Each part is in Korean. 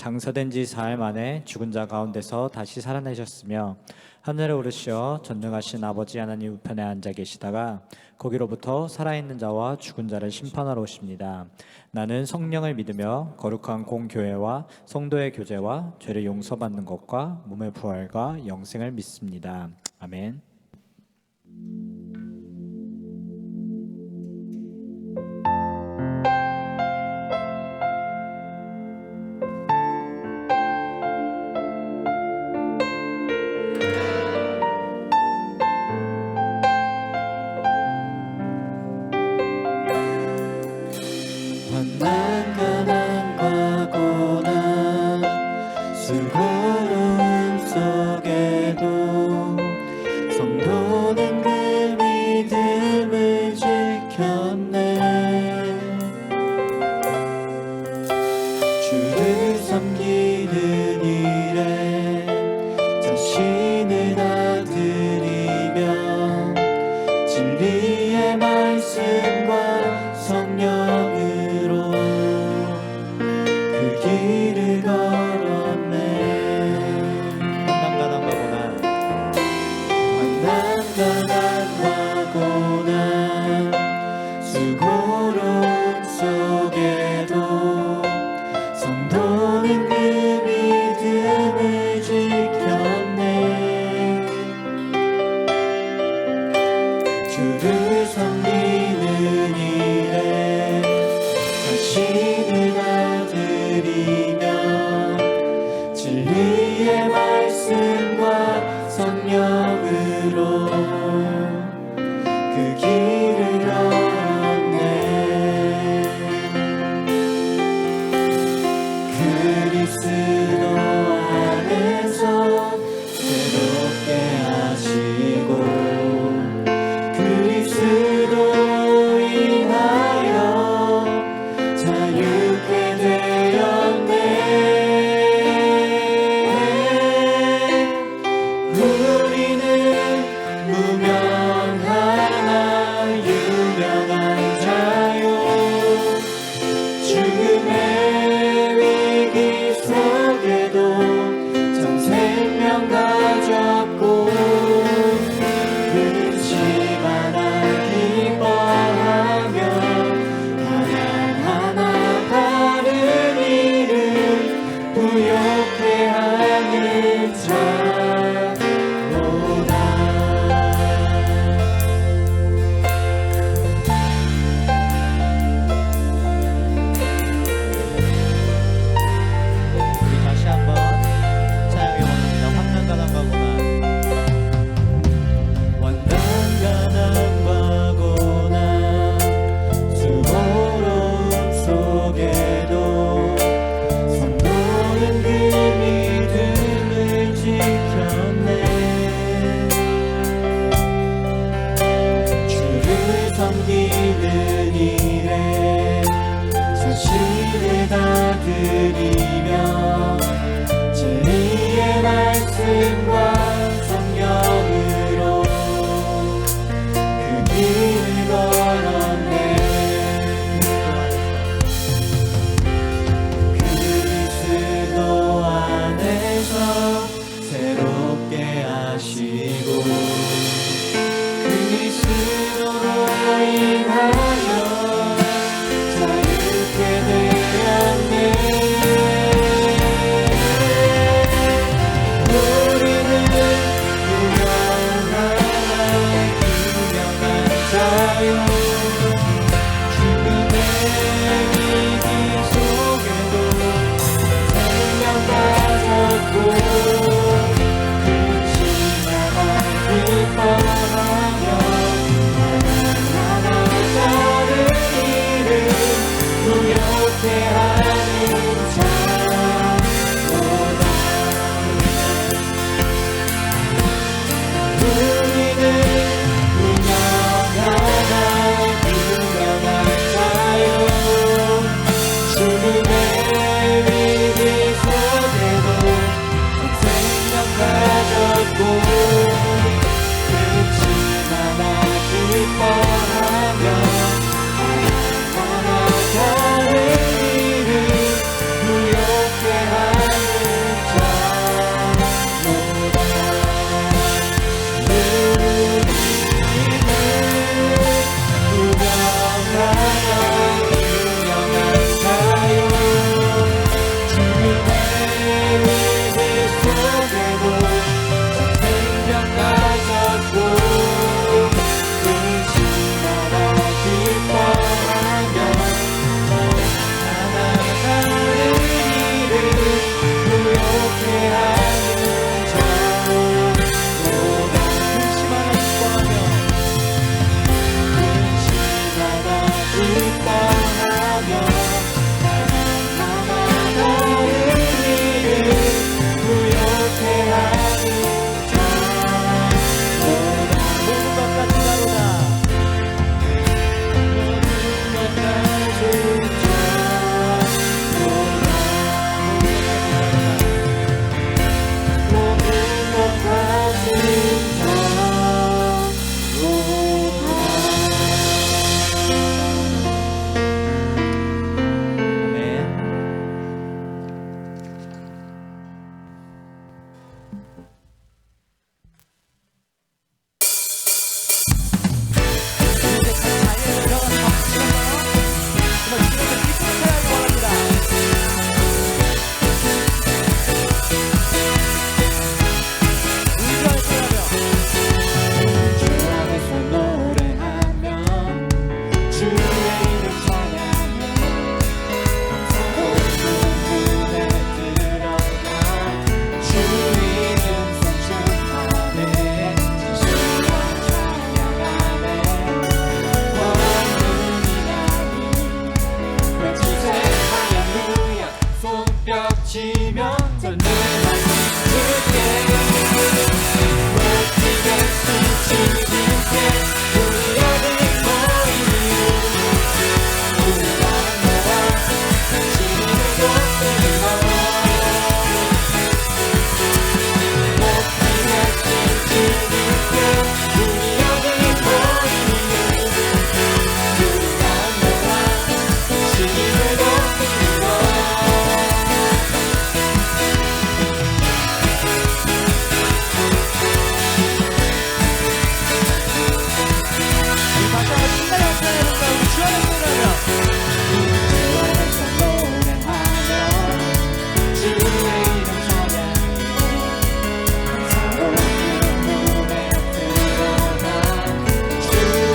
장사된 지 사흘 만에 죽은 자 가운데서 다시 살아내셨으며 하늘에 오르시어 전능하신 아버지 하나님 우편에 앉아 계시다가 거기로부터 살아있는 자와 죽은 자를 심판하러 오십니다. 나는 성령을 믿으며 거룩한 공교회와 성도의 교제와 죄를 용서받는 것과 몸의 부활과 영생을 믿습니다. 아멘. 만난가난과 고난 수고로움 속에도 성도는 그 믿음을 지켰네. 주를 섬기는 일에 자신을 다 드리며 진리의 말씀과 성령으로 그 길을 걸었네. 환난가난과 고난 수고로움 속에도 성도는 그 믿음을 지켰네. 주를 섬기는 일에 자신을 다 드리며 진리의 말씀과 성령으로 그 길을 걸었네. 그리스도 안에서 새롭게 하시고 그리스도로 인하여 자유케 되었네. 우리는 무명하나 유명한 자요 죽음의 위기 속에도 참 생명 가졌고 끊지 않아 기뻐하며 하나하나 다른 일을 부욕해 하는 자로다. 우리 다시 한번 찬양해 원합니다. 환난가난과 고난. 환난가난과 고난 수고로움 속에도 성도는 그 믿음을 지켰네. 주를 섬기는 일에 자신을 다 드리며 진리의 말씀과 성령으로 그 길을 걸었네. 그리스도 안에서 새롭게 하시고 그리스도로 인하여 자유케 되었네. 뻗치며 전능하신 주께 높이 계신 주님께 우리 여기 모인 이유 우리가 모아 주님을 높이는 것 높이 계신 주님께 우리 여기 모인 이유 우리가 모아 주님을 높이는 것 다시 한번 신나게 한번 우리 주 안에서 노래하며 주의 이름 찬양해 감사로 눈에 들어가 주 이름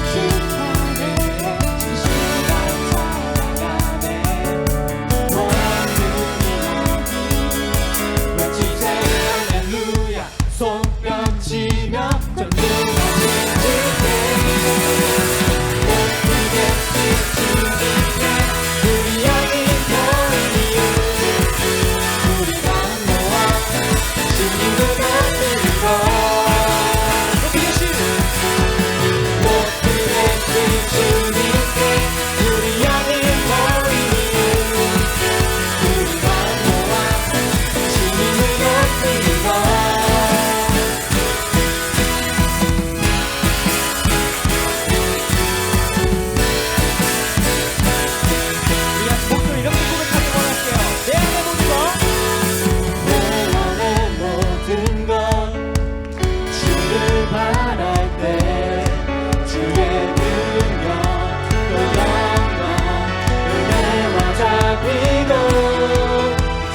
송축하네 진실한 찬양하네 모든 이름이 외치세 할렐루야 손뼉치며 전능하신 주께 높이 계신 주님께 우리 여기 모인 이유 우리가 모아 주님을 높이는 것 높이 계신 주님께 우리 여기 모인 이유 우리가 모아 주님을 높이는 것 우리 같이 목소리 이렇게 고백하기 원할게요. 내 안에 모든 것 내 안의 모든 것 주를 바랄 때 주의 능력 또 영광 은혜와 자비로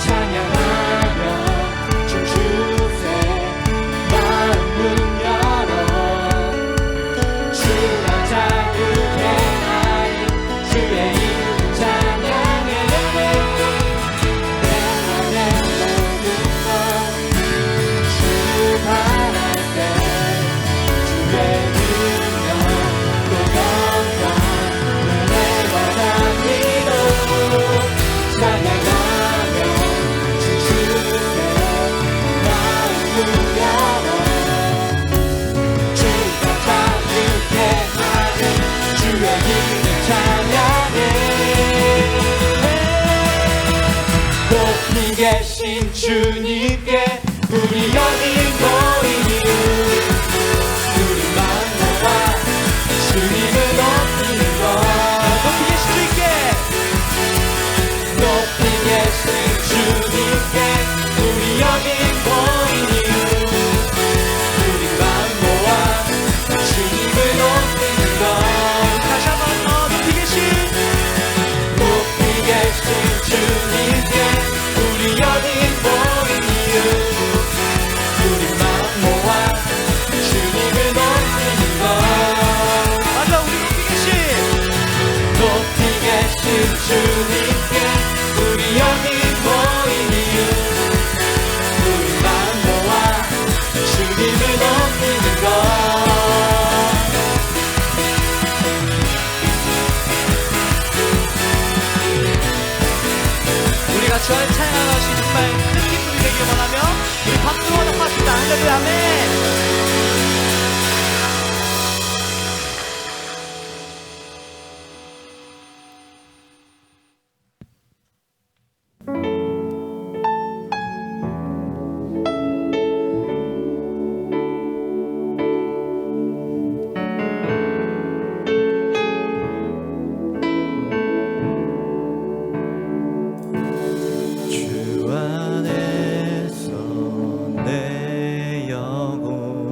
찬양하며 춤추세 마음 문 열어 주가 자유케 하리 주의 이름 찬양해 내 안의 모든 것 주를 바랄 때 주의 능력 또 영광 은혜와 자비로 찬양하며 춤추세 마음 문 열어 주가 자유케 하리 주의 이름 찬양해 높이 계신 주님께 우리 여기 모인 이유 우리만 모아 주님을 높이는 것 높이 계신 주님께 높이 계신 주님께 우리 여기 모인 이유 우리만 모아 주님을 높이는 것 다시 한번 높이 계신 높이 계신 주님께 우리 여기 모인 이유 우리만 모아 주님을 높이는 것 맞아 우리 높이 계신 주님께 우리 여기 모인 이유 우리만 모아 주님을 높이는 것 우리가 주 안에 찬양하는 것이 정말 큰 기쁨이 되길 원하며 우리 박수로 응답하십니다. 할렐루야 아멘. 주 안에서 내 영혼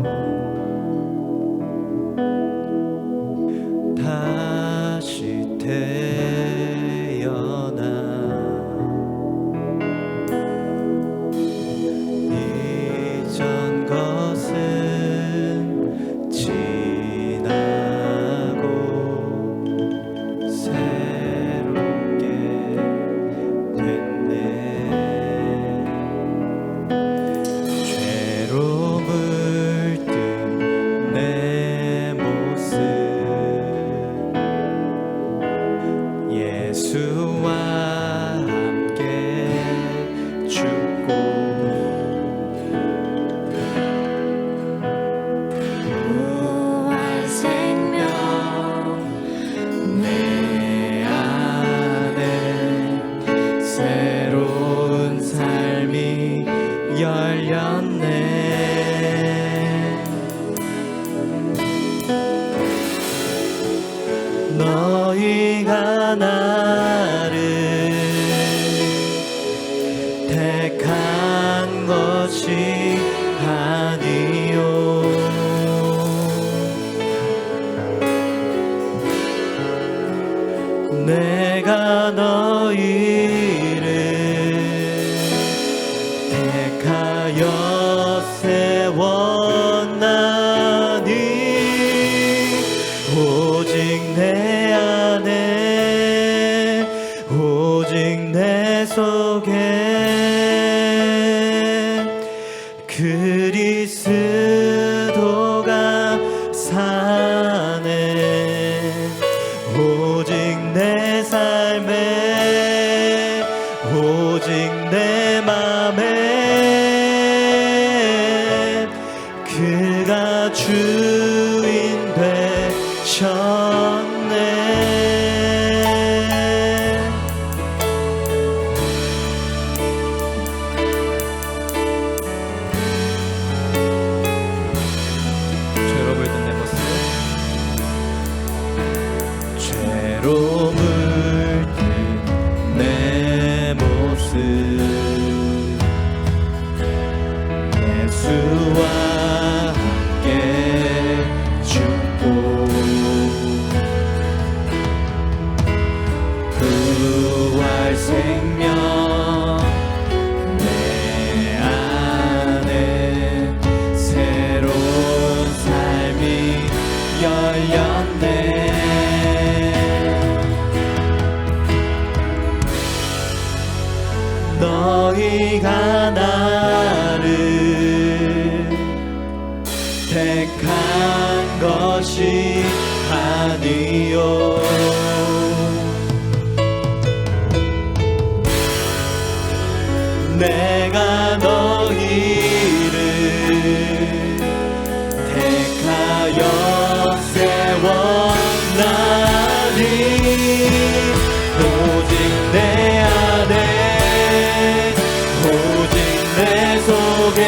택한 것이 아니요 내가 너희를 택하여 세웠나니 오직 내 안에 오직 내 속에 그리스도가 사네 오직 내 삶에 오직 내 맘에 그가 주인 되셨네 죄로 물든 내 모습 죄로 물든 내 모습 예수와 함께 죽고 부활 생명 내 안에 새로운 삶이 열렸네 너희가 나를 택한 것이 아니요 내가 너희를 택하여 세웠나니 오직 내 안에 오직 내 속에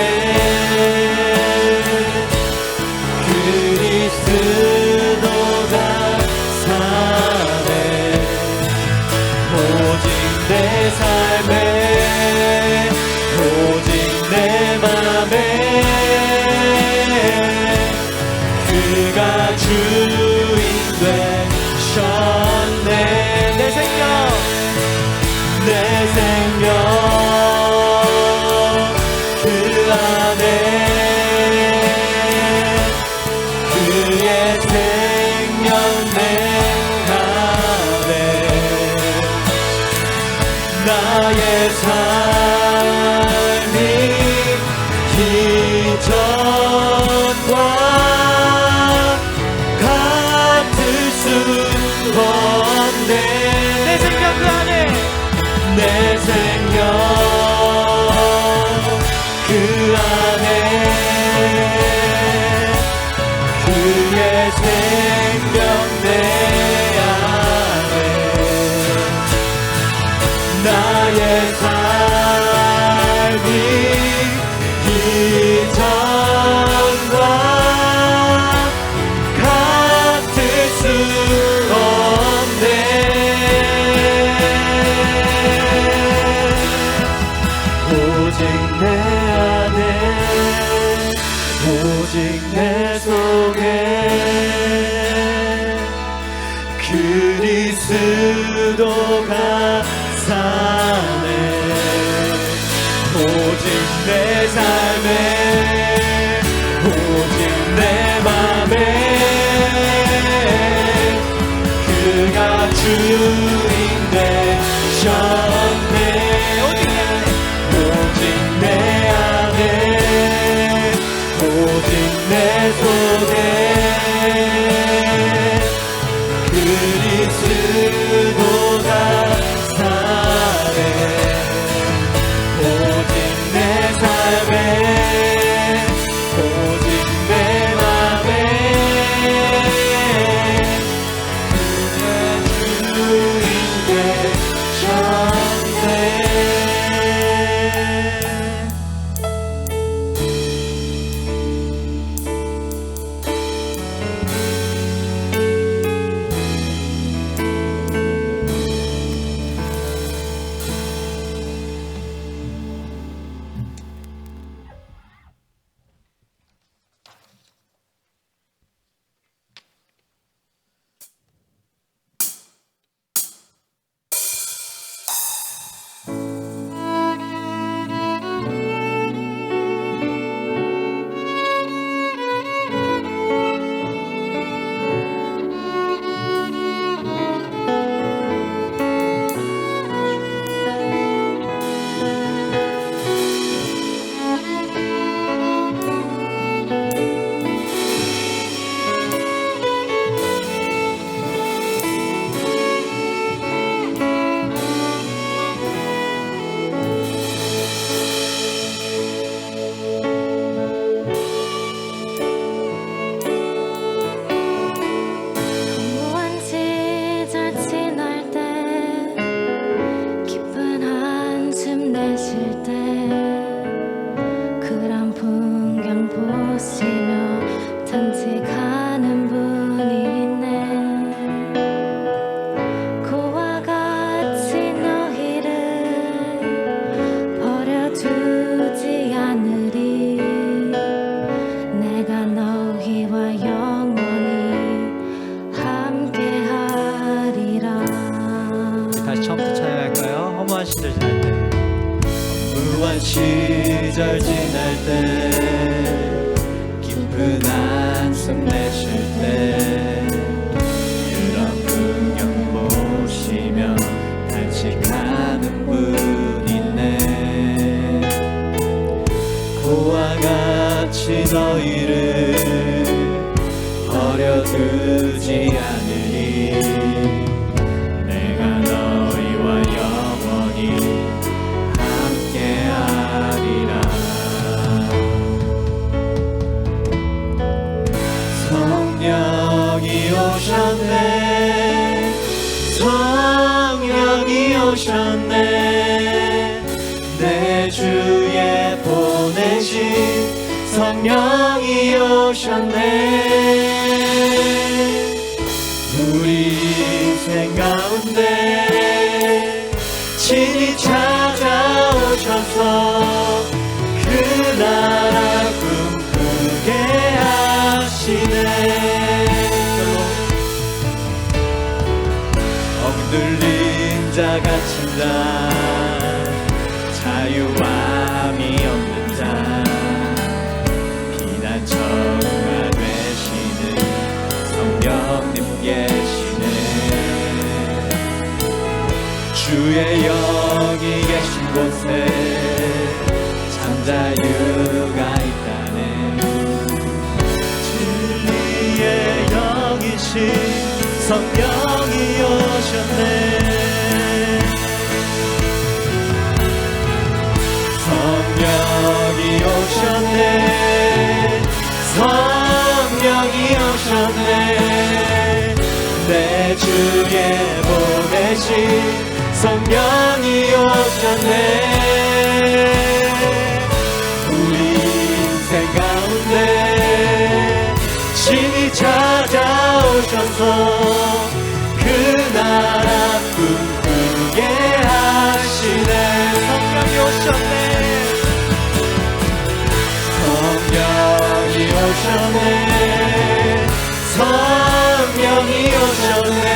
그리스도가 사네 오직 내 삶에 오직 내 맘에 그가 주인 되셨네 내 생명 내 생명 그 안에 그의 생명 내 안에 나의 삶이 이전과 같을 수 없네 내 생명 그 안에 내 생명 그 안에 그의 생명 내 안에 나의 삶이 이전과 같을 수 없네 오직 내 안에 오직 내 속에 그리스도가 사네 오직 내 삶에 오직 내 맘에 그가 주인 되셨네 오직 내 안에 오직 내 속에 그리스도가 사네 오직 내 삶에 유한 시절 지날 때 깊은 한숨 내쉴 때 이런 풍경 보시며 간직하는 분 있네. 그와 같이 너희를 버려두지 않으리. 내가 너희와 영원히 함께하리라. 성령이 오셨네. 성령이 오셨네. 내 주에 보내신 성령이 오셨네. 우리 인생 가운데 친히 찾아오셔서 그 나라 꿈꾸게 하시네. 억눌린 자 갇힌 자 자유함이 없는 자 피난처가 되시는 성령님 계시네. 주의 영이 계신 곳에 참 자유가 있다네. 진리의 영이신 성령이 오셨네. 성령이 오셨네. 성령이 오셨네. 내 주에 보내신 성령이 오셨네. 우리 인생 가운데 친히 찾아오셔서 그 나라 꿈꾸게 하시네. 성령이 오셨네. 성령이 오셨네. 성령이 오셨네.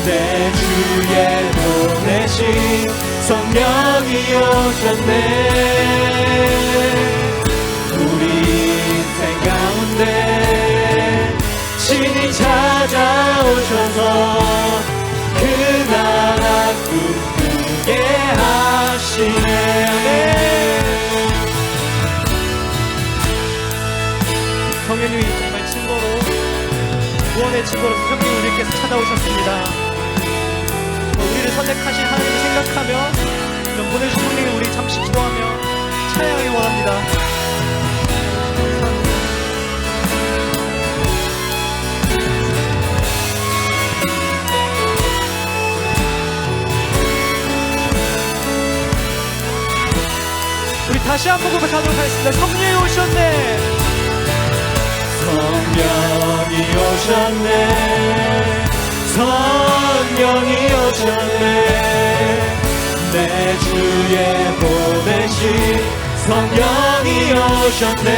내 주에 보내신 성령이 오셨네. 우리 인생 가운데 친히 찾아오셔서 그 나라 꿈꾸게 하시네. 성령님이 정말 증거로 구원의 증거로 성령님 우리께서 찾아오셨습니다. 우리를 선택하신 하나님을 생각하며 이런 보내주신 성령님 우리 잠시 기도하며 찬양하기 원합니다. 우리 다시 한번 고백하도록 하겠습니다. 성령이 오셨네. 성령이 오셨네. 성령이 오셨네. 내 주에 보내신 성령이 오셨네.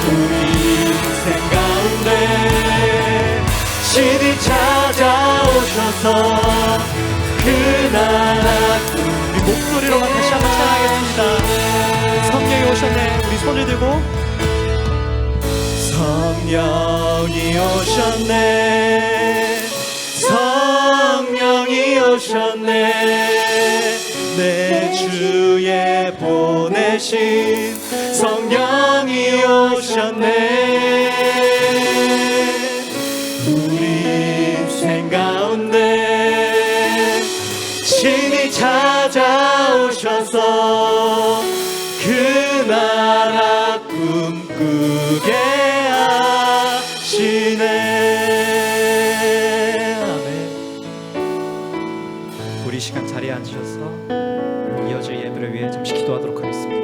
우리 인생 가운데 친히 찾아오셔서 그 나라 우리 목소리로만 다시 한번 찬양하겠습니다. 성령이 오셨네. 우리 손을 들고 성령이 오셨네. 성령이 오셨네. 내 주에 보내신 성령이 오셨네. 우리 인생 가운데 친히 찾아오셔서 그 나라 꿈꾸게 하시네. 아멘. 우리 시간 자리에 앉으셔서 이어질 예배를 위해 잠시 기도하도록 하겠습니다.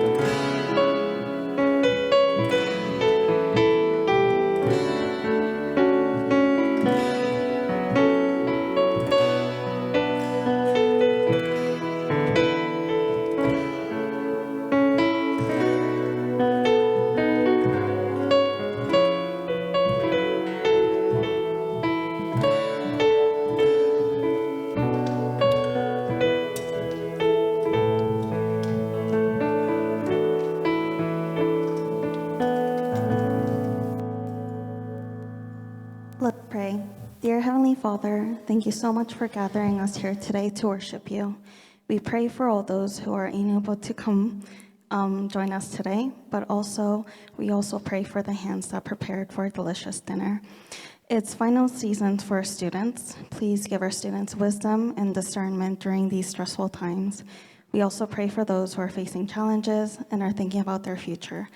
Father, thank you so much for gathering us here today to worship you. We pray for all those who are unable to come join us today, but we also pray for the hands that prepared for a delicious dinner. It's final season for students. Please give our students wisdom and discernment during these stressful times. We also pray for those who are facing challenges and are thinking about their future.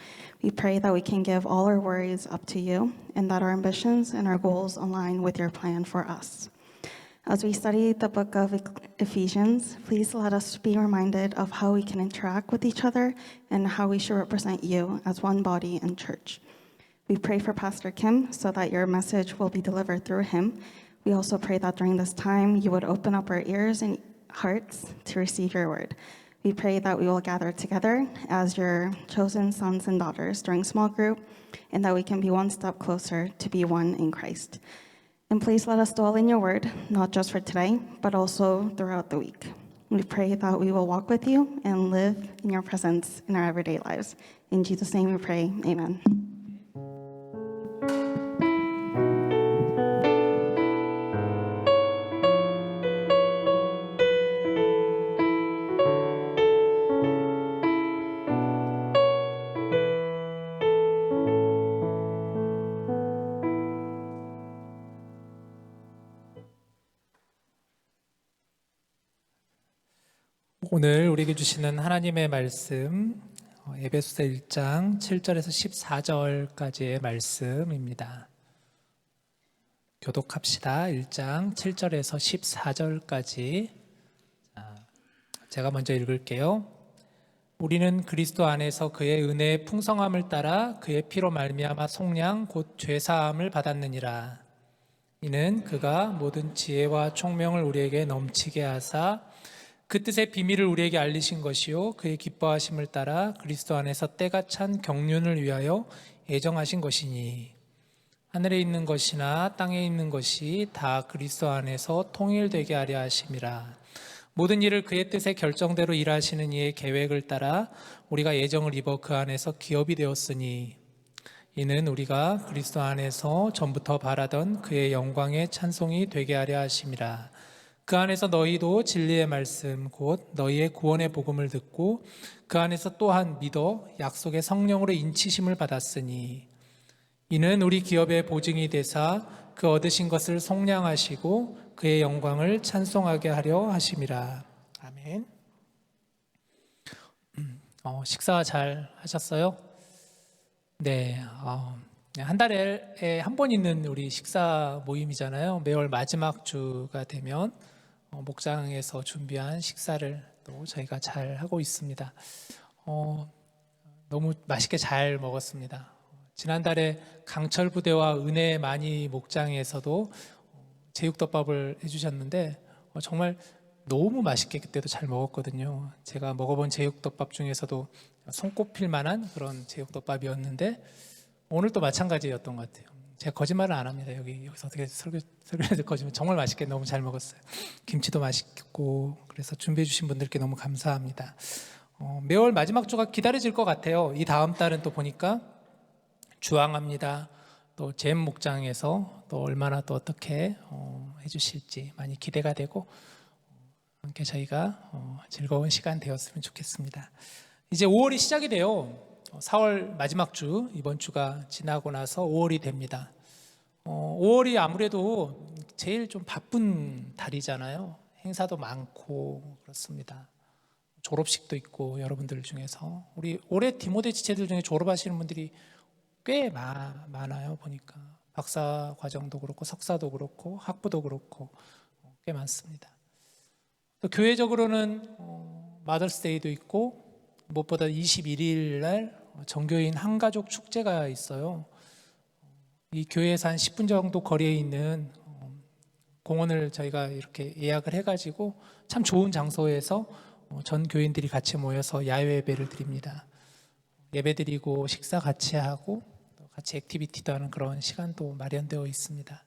We pray that we can give all our worries up to you and that our ambitions and our goals align with your plan for us. As we study the book of Ephesians, please let us be reminded of how we can interact with each other and how we should represent you as one body and church. We pray for Pastor Kim so that your message will be delivered through him. We also pray that during this time you would open up our ears and hearts to receive your word. We pray that we will gather together as your chosen sons and daughters during small group, and that we can be one step closer to be one in Christ. And please let us dwell in your word, not just for today, but also throughout the week. We pray that we will walk with you and live in your presence in our everyday lives. In Jesus' name we pray, amen. 오늘 우리에게 주시는 하나님의 말씀 에베소서 1장 7절에서 14절까지의 말씀입니다. 교독합시다. 1장 7절에서 14절까지. 제가 먼저 읽을게요. 우리는 그리스도 안에서 그의 은혜의 풍성함을 따라 그의 피로 말미암아 속량 곧 죄사함을 받았느니라. 이는 그가 모든 지혜와 총명을 우리에게 넘치게 하사 그 뜻의 비밀을 우리에게 알리신 것이요 그의 기뻐하심을 따라 그리스도 안에서 때가 찬 경륜을 위하여 예정하신 것이니 하늘에 있는 것이나 땅에 있는 것이 다 그리스도 안에서 통일되게 하려 하심이라. 모든 일을 그의 뜻의 결정대로 일하시는 이의 계획을 따라 우리가 예정을 입어 그 안에서 기업이 되었으니 이는 우리가 그리스도 안에서 전부터 바라던 그의 영광의 찬송이 되게 하려 하심이라. 그 안에서 너희도 진리의 말씀 곧 너희의 구원의 복음을 듣고 그 안에서 또한 믿어 약속의 성령으로 인치심을 받았으니 이는 우리 기업의 보증이 되사 그 얻으신 것을 속량하시고 그의 영광을 찬송하게 하려 하심이라. 아멘. 식사 잘 하셨어요? 네. 한 달에 한 번 있는 우리 식사 모임이잖아요. 매월 마지막 주가 되면 목장에서 준비한 식사를 또 저희가 잘 하고 있습니다. 너무 맛있게 잘 먹었습니다. 지난달에 강철 부대와 은혜 많이 목장에서도 제육덮밥을 해주셨는데 정말 너무 맛있게 그때도 잘 먹었거든요. 제가 먹어본 제육덮밥 중에서도 손꼽힐 만한 그런 제육덮밥이었는데 오늘도 마찬가지였던 것 같아요. 제가 거짓말을 안 합니다. 여기서 어떻게 설교해도 거짓말. 정말 맛있게 너무 잘 먹었어요. 김치도 맛있고 그래서 준비해 주신 분들께 너무 감사합니다. 매월 마지막 주가 기다려질 것 같아요. 이 다음 달은 또 보니까 주황합니다. 또 잼 목장에서 또 얼마나 또 어떻게 해주실지 많이 기대가 되고 함께 저희가 즐거운 시간 되었으면 좋겠습니다. 이제 5월이 시작이 돼요. 4월 마지막 주, 이번 주가 지나고 나서 5월이 됩니다. 5월이 아무래도 제일 좀 바쁜 달이잖아요. 행사도 많고 그렇습니다. 졸업식도 있고 여러분들 중에서 우리 올해 디모데 지체들 중에 졸업하시는 분들이 꽤 많아요. 보니까 박사 과정도 그렇고 석사도 그렇고 학부도 그렇고 꽤 많습니다. 또 교회적으로는 마더스데이도 있고 무엇보다 21일 날 정교인 한가족 축제가 있어요. 이 교회에서 한 10분 정도 거리에 있는 공원을 저희가 이렇게 예약을 해가지고 참 좋은 장소에서 전 교인들이 같이 모여서 야외 예배를 드립니다. 예배 드리고 식사 같이 하고 또 같이 액티비티도 하는 그런 시간도 마련되어 있습니다.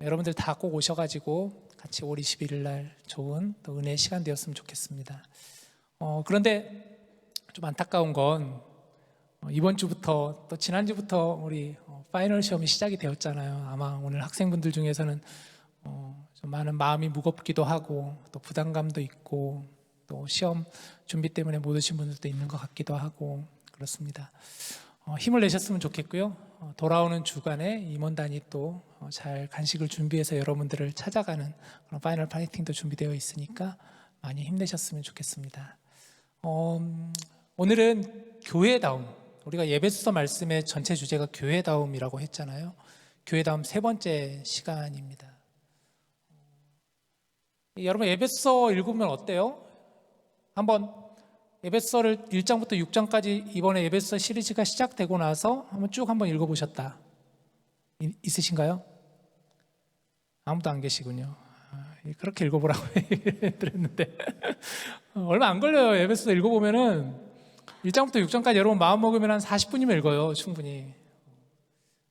여러분들 다 꼭 오셔가지고 같이 5월 21일 날 좋은 또 은혜의 시간 되었으면 좋겠습니다. 그런데 좀 안타까운 건 이번 주부터 또 지난주부터 우리 파이널 시험이 시작이 되었잖아요. 아마 오늘 학생분들 중에서는 좀 많은 마음이 무겁기도 하고 또 부담감도 있고 또 시험 준비 때문에 못 오신 분들도 있는 것 같기도 하고 그렇습니다. 힘을 내셨으면 좋겠고요. 돌아오는 주간에 임원단이 또 잘 간식을 준비해서 여러분들을 찾아가는 그런 파이널 파이팅도 준비되어 있으니까 많이 힘내셨으면 좋겠습니다. 오늘은 교회다움, 우리가 예배수서 말씀의 전체 주제가 교회다움이라고 했잖아요. 교회다움 세 번째 시간입니다. 여러분 예배수서 읽으면 어때요? 한번 예배서를 1장부터 6장까지 이번에 예배서 시리즈가 시작되고 나서 한번 쭉 한번 읽어보셨다 있으신가요? 아무도 안 계시군요. 그렇게 읽어보라고 드렸는데 얼마 안 걸려요. 예배서 읽어보면은 1장부터 6장까지 여러분 마음 먹으면 한 40분이면 읽어요. 충분히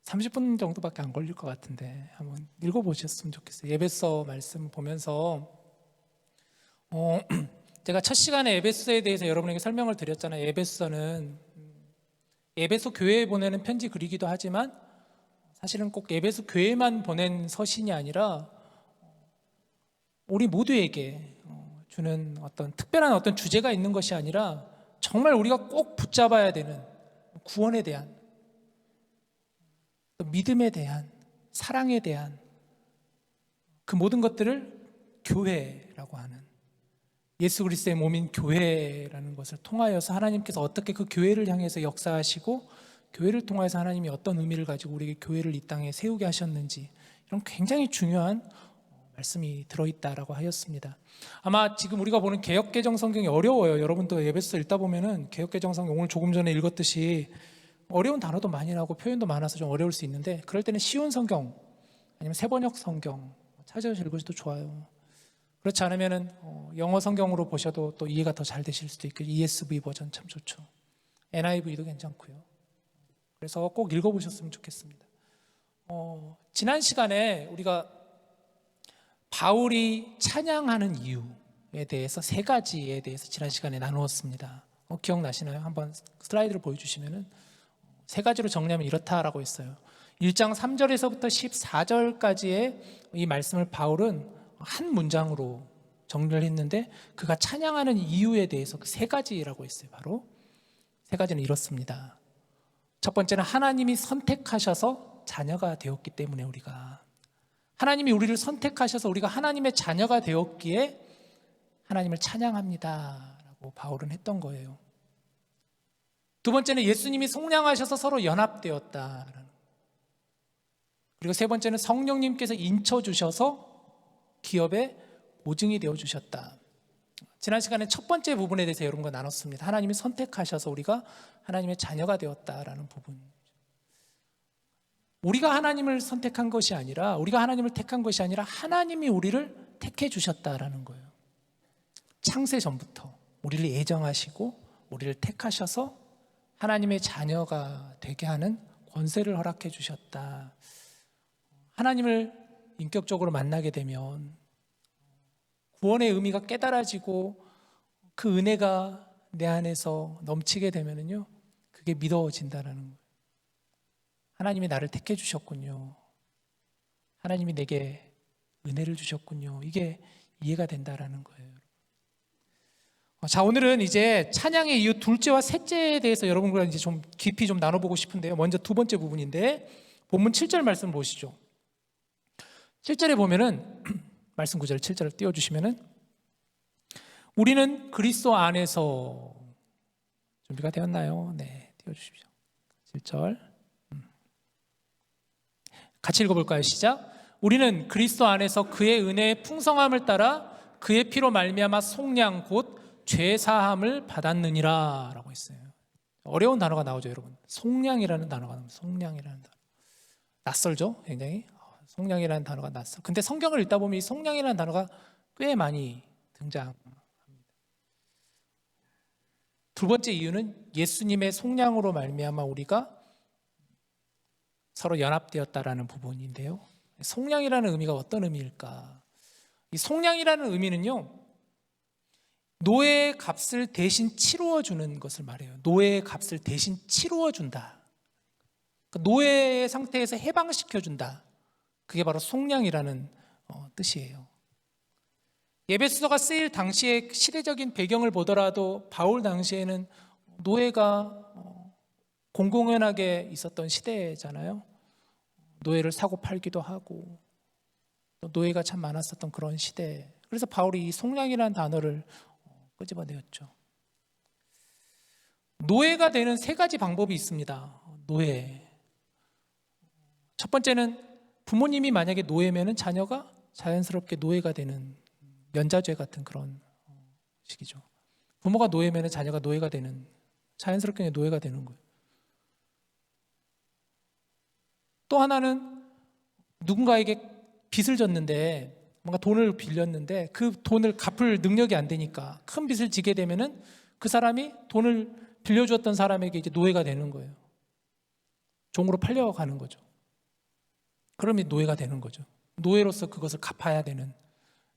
30분 정도밖에 안 걸릴 것 같은데 한번 읽어보셨으면 좋겠어요. 예배서 말씀 보면서 제가 첫 시간에 에베소에 대해서 여러분에게 설명을 드렸잖아요. 에베소는 에베소 교회에 보내는 편지 글이기도 하지만 사실은 꼭 에베소 교회만 보낸 서신이 아니라 우리 모두에게 주는 어떤 특별한 어떤 주제가 있는 것이 아니라 정말 우리가 꼭 붙잡아야 되는 구원에 대한 또 믿음에 대한 사랑에 대한 그 모든 것들을 교회라고 하는 예수 그리스도의 몸인 교회라는 것을 통하여서 하나님께서 어떻게 그 교회를 향해서 역사하시고 교회를 통해서 하나님이 어떤 의미를 가지고 우리에게 교회를 이 땅에 세우게 하셨는지 이런 굉장히 중요한 말씀이 들어있다라고 하였습니다. 아마 지금 우리가 보는 개역개정 성경이 어려워요. 여러분도 예배서 읽다 보면은 개역개정 성경 오늘 조금 전에 읽었듯이 어려운 단어도 많이 나오고 표현도 많아서 좀 어려울 수 있는데 그럴 때는 쉬운 성경 아니면 새번역 성경 찾아서 읽으셔도 좋아요. 그렇지 않으면은 영어 성경으로 보셔도 또 이해가 더 잘 되실 수도 있고 ESV 버전 참 좋죠. NIV도 괜찮고요. 그래서 꼭 읽어보셨으면 좋겠습니다. 지난 시간에 우리가 바울이 찬양하는 이유에 대해서 세 가지에 대해서 지난 시간에 나누었습니다. 기억나시나요? 한번 슬라이드를 보여주시면은 세 가지로 정리하면 이렇다라고 했어요. 1장 3절에서부터 14절까지의 이 말씀을 바울은 한 문장으로 정리를 했는데 그가 찬양하는 이유에 대해서 그 세 가지라고 했어요. 바로 세 가지는 이렇습니다. 첫 번째는 하나님이 선택하셔서 자녀가 되었기 때문에 우리가 하나님이 우리를 선택하셔서 우리가 하나님의 자녀가 되었기에 하나님을 찬양합니다 라고 바울은 했던 거예요. 두 번째는 예수님이 속량하셔서 서로 연합되었다. 그리고 세 번째는 성령님께서 인쳐주셔서 기업의 보증이 되어주셨다. 지난 시간에 첫 번째 부분에 대해서 여러분과 나눴습니다. 하나님이 선택하셔서 우리가 하나님의 자녀가 되었다라는 부분. 우리가 하나님을 선택한 것이 아니라 우리가 하나님을 택한 것이 아니라 하나님이 우리를 택해 주셨다라는 거예요. 창세 전부터 우리를 예정하시고 우리를 택하셔서 하나님의 자녀가 되게 하는 권세를 허락해 주셨다. 하나님을 인격적으로 만나게 되면 구원의 의미가 깨달아지고 그 은혜가 내 안에서 넘치게 되면은요, 그게 믿어진다라는 거예요. 하나님이 나를 택해 주셨군요. 하나님이 내게 은혜를 주셨군요. 이게 이해가 된다라는 거예요. 자, 오늘은 이제 찬양의 이유 둘째와 셋째에 대해서 여러분과 이제 좀 깊이 좀 나눠보고 싶은데요. 먼저 두 번째 부분인데 본문 7절 말씀 보시죠. 7절에 보면은 말씀 9절 7절을 띄워주시면은 우리는 그리스도 안에서 준비가 되었나요? 네, 띄워주십시오. 7절 같이 읽어볼까요? 시작. 우리는 그리스도 안에서 그의 은혜의 풍성함을 따라 그의 피로 말미암아 속량 곧 죄사함을 받았느니라 라고 했어요. 어려운 단어가 나오죠, 여러분. 속량이라는 단어가 나옵니다. 속량이라는 단어. 낯설죠, 굉장히. 속량이라는 단어가 낯설. 근데 성경을 읽다 보면 이 속량이라는 단어가 꽤 많이 등장합니다. 두 번째 이유는 예수님의 속량으로 말미암아 우리가 서로 연합되었다라는 부분인데요. 속량이라는 의미가 어떤 의미일까? 이 속량이라는 의미는요, 노예의 값을 대신 치루어 주는 것을 말해요. 노예의 값을 대신 치루어 준다. 노예의 상태에서 해방시켜 준다. 그게 바로 속량이라는 뜻이에요. 에베소서가 쓰일 당시의 시대적인 배경을 보더라도 바울 당시에는 노예가 공공연하게 있었던 시대잖아요. 노예를 사고 팔기도 하고 또 노예가 참 많았었던 그런 시대. 그래서 바울이 이 속량이라는 단어를 끄집어내었죠. 노예가 되는 세 가지 방법이 있습니다. 노예. 첫 번째는 부모님이 만약에 노예면은 자녀가 자연스럽게 노예가 되는 면자죄 같은 그런 식이죠. 부모가 노예면은 자녀가 노예가 되는, 자연스럽게 노예가 되는 거예요. 또 하나는 누군가에게 빚을 졌는데, 뭔가 돈을 빌렸는데 그 돈을 갚을 능력이 안 되니까 큰 빚을 지게 되면은 그 사람이 돈을 빌려주었던 사람에게 이제 노예가 되는 거예요. 종으로 팔려가는 거죠. 그러면 노예가 되는 거죠. 노예로서 그것을 갚아야 되는,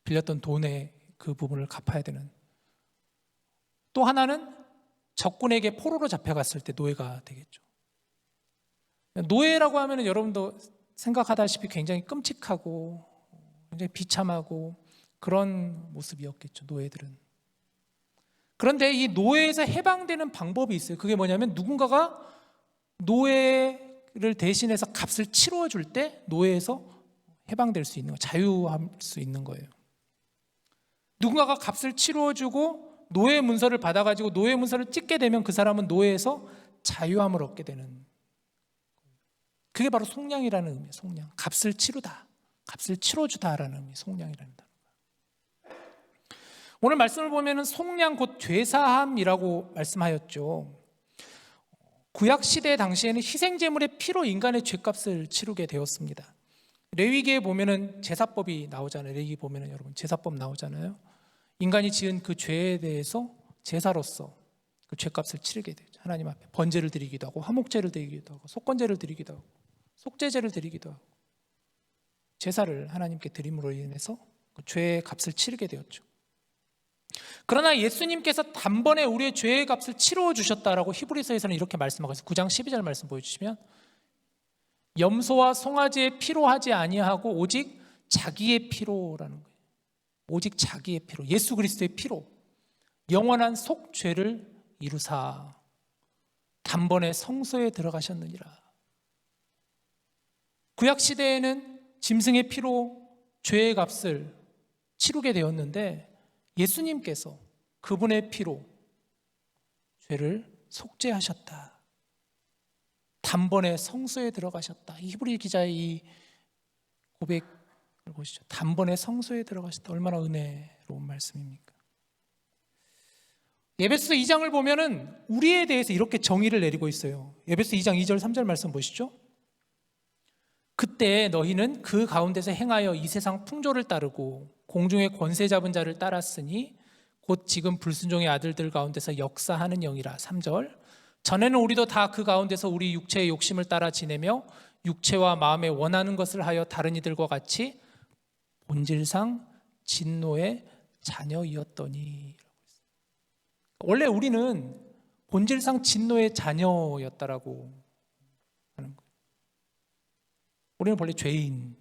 빌렸던 돈의 그 부분을 갚아야 되는. 또 하나는 적군에게 포로로 잡혀갔을 때 노예가 되겠죠. 노예라고 하면 여러분도 생각하다시피 굉장히 끔찍하고 굉장히 비참하고 그런 모습이었겠죠, 노예들은. 그런데 이 노예에서 해방되는 방법이 있어요. 그게 뭐냐면 누군가가 노예를 대신해서 값을 치러줄 때 노예에서 해방될 수 있는 거예요. 자유할 수 있는 거예요. 누군가가 값을 치러주고 노예 문서를 받아가지고 노예 문서를 찍게 되면 그 사람은 노예에서 자유함을 얻게 되는, 그게 바로 속량이라는 의미예요. 속량. 값을 치르다, 값을 치러주다라는 의미, 속량이라는 단어. 오늘 말씀을 보면은 속량 곧 죄사함이라고 말씀하였죠. 구약 시대 당시에는 희생 제물의 피로 인간의 죄값을 치르게 되었습니다. 레위기에 보면은 제사법이 나오잖아요. 레위기 보면은 여러분 제사법 나오잖아요. 인간이 지은 그 죄에 대해서 제사로서 그 죄값을 치르게 되죠. 하나님 앞에 번제를 드리기도 하고 화목제를 드리기도 하고 속건제를 드리기도 하고 속죄제를 드리기도 하고 제사를 하나님께 드림으로 인해서 그 죄의 값을 치르게 되었죠. 그러나 예수님께서 단번에 우리의 죄의 값을 치러 주셨다라고 히브리서에서는 이렇게 말씀하고 있어요. 9장 12절 말씀 보여주시면, 염소와 송아지의 피로 하지 아니하고 오직 자기의 피로라는 거예요. 오직 자기의 피로, 예수 그리스도의 피로 영원한 속죄를 이루사 단번에 성소에 들어가셨느니라. 구약 시대에는 짐승의 피로 죄의 값을 치르게 되었는데 예수님께서 그분의 피로 죄를 속죄하셨다. 단번에 성소에 들어가셨다. 히브리 기자의 이 고백을 보시죠. 단번에 성소에 들어가셨다. 얼마나 은혜로운 말씀입니까? 에베소서 2장을 보면은 우리에 대해서 이렇게 정의를 내리고 있어요. 에베소서 2장 2절 3절 말씀 보시죠. 그때 너희는 그 가운데서 행하여 이 세상 풍조를 따르고 공중의 권세 잡은 자를 따랐으니 곧 지금 불순종의 아들들 가운데서 역사하는 영이라. 3절 전에는 우리도 다 그 가운데서 우리 육체의 욕심을 따라 지내며 육체와 마음에 원하는 것을 하여 다른 이들과 같이 본질상 진노의 자녀이었더니. 원래 우리는 본질상 진노의 자녀였다라고 하는 거예요. 우리는 원래 죄인.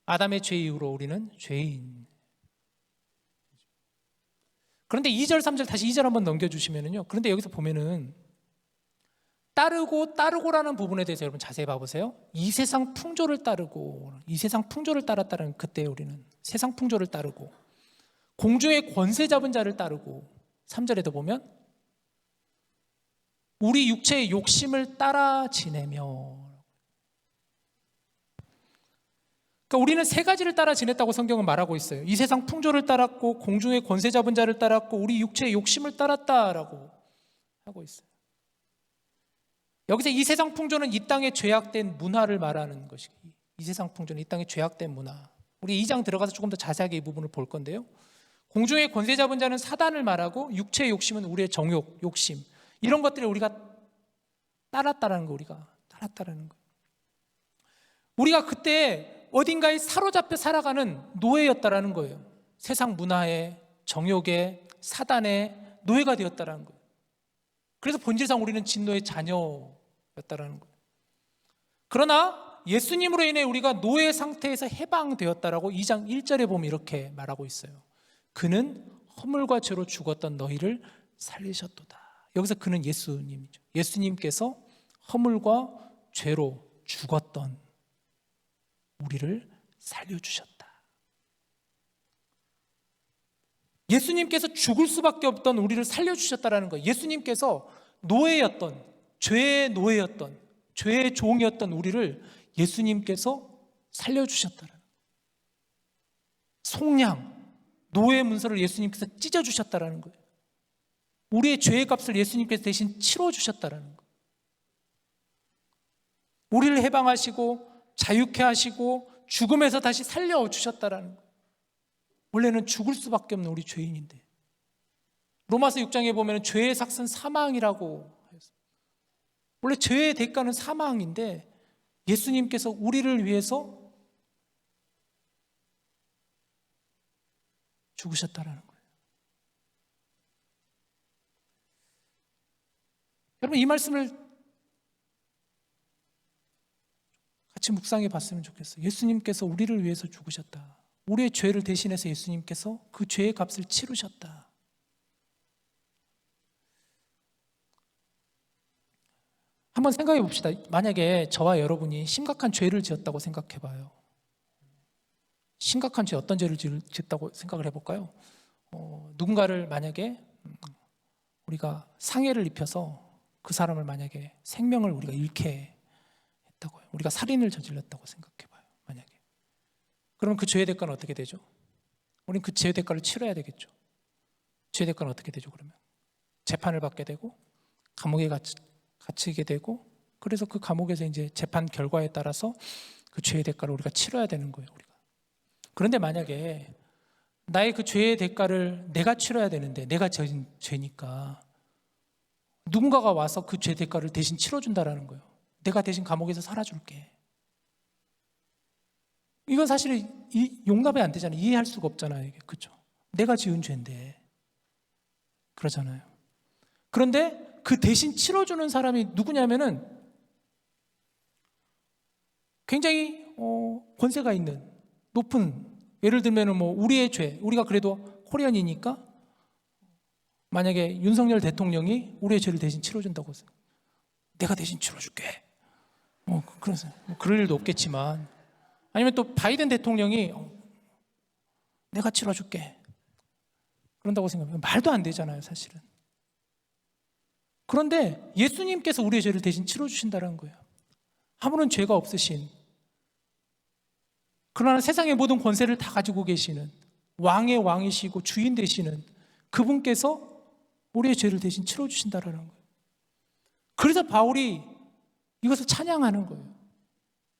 아담의 죄 이후로 우리는 죄인. 그런데 2절 3절 다시 2절 한번 넘겨주시면요. 그런데 여기서 보면은 따르고라는 부분에 대해서 여러분 자세히 봐보세요. 이 세상 풍조를 따르고, 이 세상 풍조를 따랐다는 그때 우리는 세상 풍조를 따르고 공중의 권세 잡은 자를 따르고, 3절에도 보면 우리 육체의 욕심을 따라 지내며. 그러니까 우리는 세 가지를 따라 지냈다고 성경은 말하고 있어요. 이 세상 풍조를 따랐고 공중의 권세 잡은 자를 따랐고 우리 육체의 욕심을 따랐다라고 하고 있어요. 여기서 이 세상 풍조는 이 땅의 죄악된 문화를 말하는 것이고, 이 세상 풍조는 이 땅의 죄악된 문화. 우리 2장 들어가서 조금 더 자세하게 이 부분을 볼 건데요. 공중의 권세 잡은 자는 사단을 말하고 육체의 욕심은 우리의 정욕, 욕심, 이런 것들을 우리가 따랐다라는 거, 우리가 따랐다라는 거. 우리가 그때 어딘가에 사로잡혀 살아가는 노예였다라는 거예요. 세상 문화에, 정욕에, 사단에 노예가 되었다라는 거예요. 그래서 본질상 우리는 진노의 자녀였다라는 거예요. 그러나 예수님으로 인해 우리가 노예 상태에서 해방되었다라고 2장 1절에 보면 이렇게 말하고 있어요. 그는 허물과 죄로 죽었던 너희를 살리셨도다. 여기서 그는 예수님이죠. 예수님께서 허물과 죄로 죽었던 우리를 살려주셨다. 예수님께서 죽을 수밖에 없던 우리를 살려주셨다라는 거예요. 예수님께서 노예였던, 죄의 노예였던, 죄의 종이었던 우리를 예수님께서 살려주셨다라는 거예요. 속량, 노예 문서를 예수님께서 찢어주셨다라는 거예요. 우리의 죄의 값을 예수님께서 대신 치러주셨다라는 거예요. 우리를 해방하시고 자유케 하시고 죽음에서 다시 살려주셨다라는 거예요. 원래는 죽을 수밖에 없는 우리 죄인인데, 로마서 6장에 보면 죄의 삭은 사망이라고 하였습니다. 원래 죄의 대가는 사망인데 예수님께서 우리를 위해서 죽으셨다라는 거예요. 여러분, 이 말씀을 같이 묵상해 봤으면 좋겠어요. 예수님께서 우리를 위해서 죽으셨다. 우리의 죄를 대신해서 예수님께서 그 죄의 값을 치르셨다. 한번 생각해 봅시다. 만약에 저와 여러분이 심각한 죄를 지었다고 생각해 봐요. 심각한 죄, 어떤 죄를 지었다고 생각을 해볼까요? 누군가를 만약에 우리가 상해를 입혀서 그 사람을 만약에 생명을 우리가 잃게 했다고요. 우리가 살인을 저질렀다고 생각해 봐요. 만약에. 그러면 그 죄의 대가는 어떻게 되죠? 우리는 그 죄의 대가를 치러야 되겠죠. 죄의 대가는 어떻게 되죠? 그러면 재판을 받게 되고 감옥에 갇히게 되고, 그래서 그 감옥에서 이제 재판 결과에 따라서 그 죄의 대가를 우리가 치러야 되는 거예요. 우리가. 그런데 만약에 나의 그 죄의 대가를 내가 치러야 되는데, 내가 지은 죄니까 누군가가 와서 그 죄 대가를 대신 치러준다라는 거예요. 내가 대신 감옥에서 살아줄게. 이건 사실 용납이 안 되잖아요. 이해할 수가 없잖아요. 이게. 그렇죠? 내가 지은 죄인데. 그러잖아요. 그런데 그 대신 치러주는 사람이 누구냐면은 굉장히 권세가 있는, 높은, 예를 들면은 뭐 우리의 죄, 우리가 그래도 코리안이니까 만약에 윤석열 대통령이 우리의 죄를 대신 치러준다고 해서 내가 대신 치러줄게. 그래서 그럴 일도 없겠지만, 아니면 또 바이든 대통령이 내가 치러줄게. 그런다고 생각하면 말도 안 되잖아요, 사실은. 그런데 예수님께서 우리의 죄를 대신 치러주신다는 거예요. 아무런 죄가 없으신, 그러나 세상의 모든 권세를 다 가지고 계시는 왕의 왕이시고 주인 되시는 그분께서 우리의 죄를 대신 치러주신다는 거예요. 그래서 바울이 이것을 찬양하는 거예요.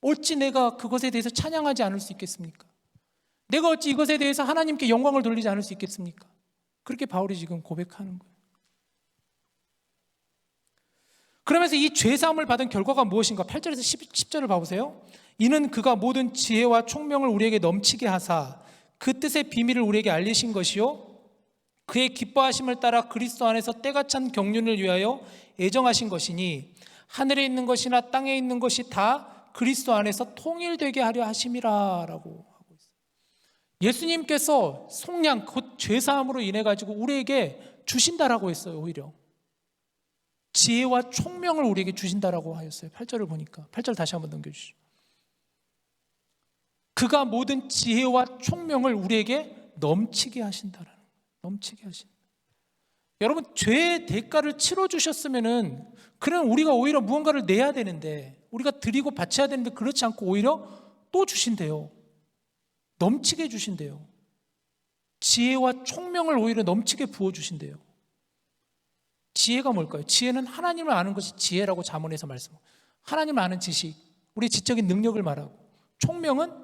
어찌 내가 그것에 대해서 찬양하지 않을 수 있겠습니까? 내가 어찌 이것에 대해서 하나님께 영광을 돌리지 않을 수 있겠습니까? 그렇게 바울이 지금 고백하는 거예요. 그러면서 이 죄사함을 받은 결과가 무엇인가? 8절에서 10절을 봐보세요. 이는 그가 모든 지혜와 총명을 우리에게 넘치게 하사 그 뜻의 비밀을 우리에게 알리신 것이요, 그의 기뻐하심을 따라 그리스도 안에서 때가 찬 경륜을 위하여 애정하신 것이니 하늘에 있는 것이나 땅에 있는 것이 다 그리스도 안에서 통일되게 하려 하심이라 라고 하고 있어요. 예수님께서 속량, 곧 죄사함으로 인해 가지고 우리에게 주신다라고 했어요. 오히려 지혜와 총명을 우리에게 주신다라고 하였어요. 8절을 보니까. 8절 다시 한번 넘겨주시죠. 그가 모든 지혜와 총명을 우리에게 넘치게 하신다라는 거예요. 넘치게 하신다. 여러분, 죄의 대가를 치러주셨으면은 그는 우리가 오히려 무언가를 내야 되는데, 우리가 드리고 바쳐야 되는데 그렇지 않고 오히려 또 주신대요. 넘치게 주신대요. 지혜와 총명을 오히려 넘치게 부어주신대요. 지혜가 뭘까요? 지혜는 하나님을 아는 것이 지혜라고 잠언에서 말씀합니다. 하나님을 아는 지식, 우리 지적인 능력을 말하고, 총명은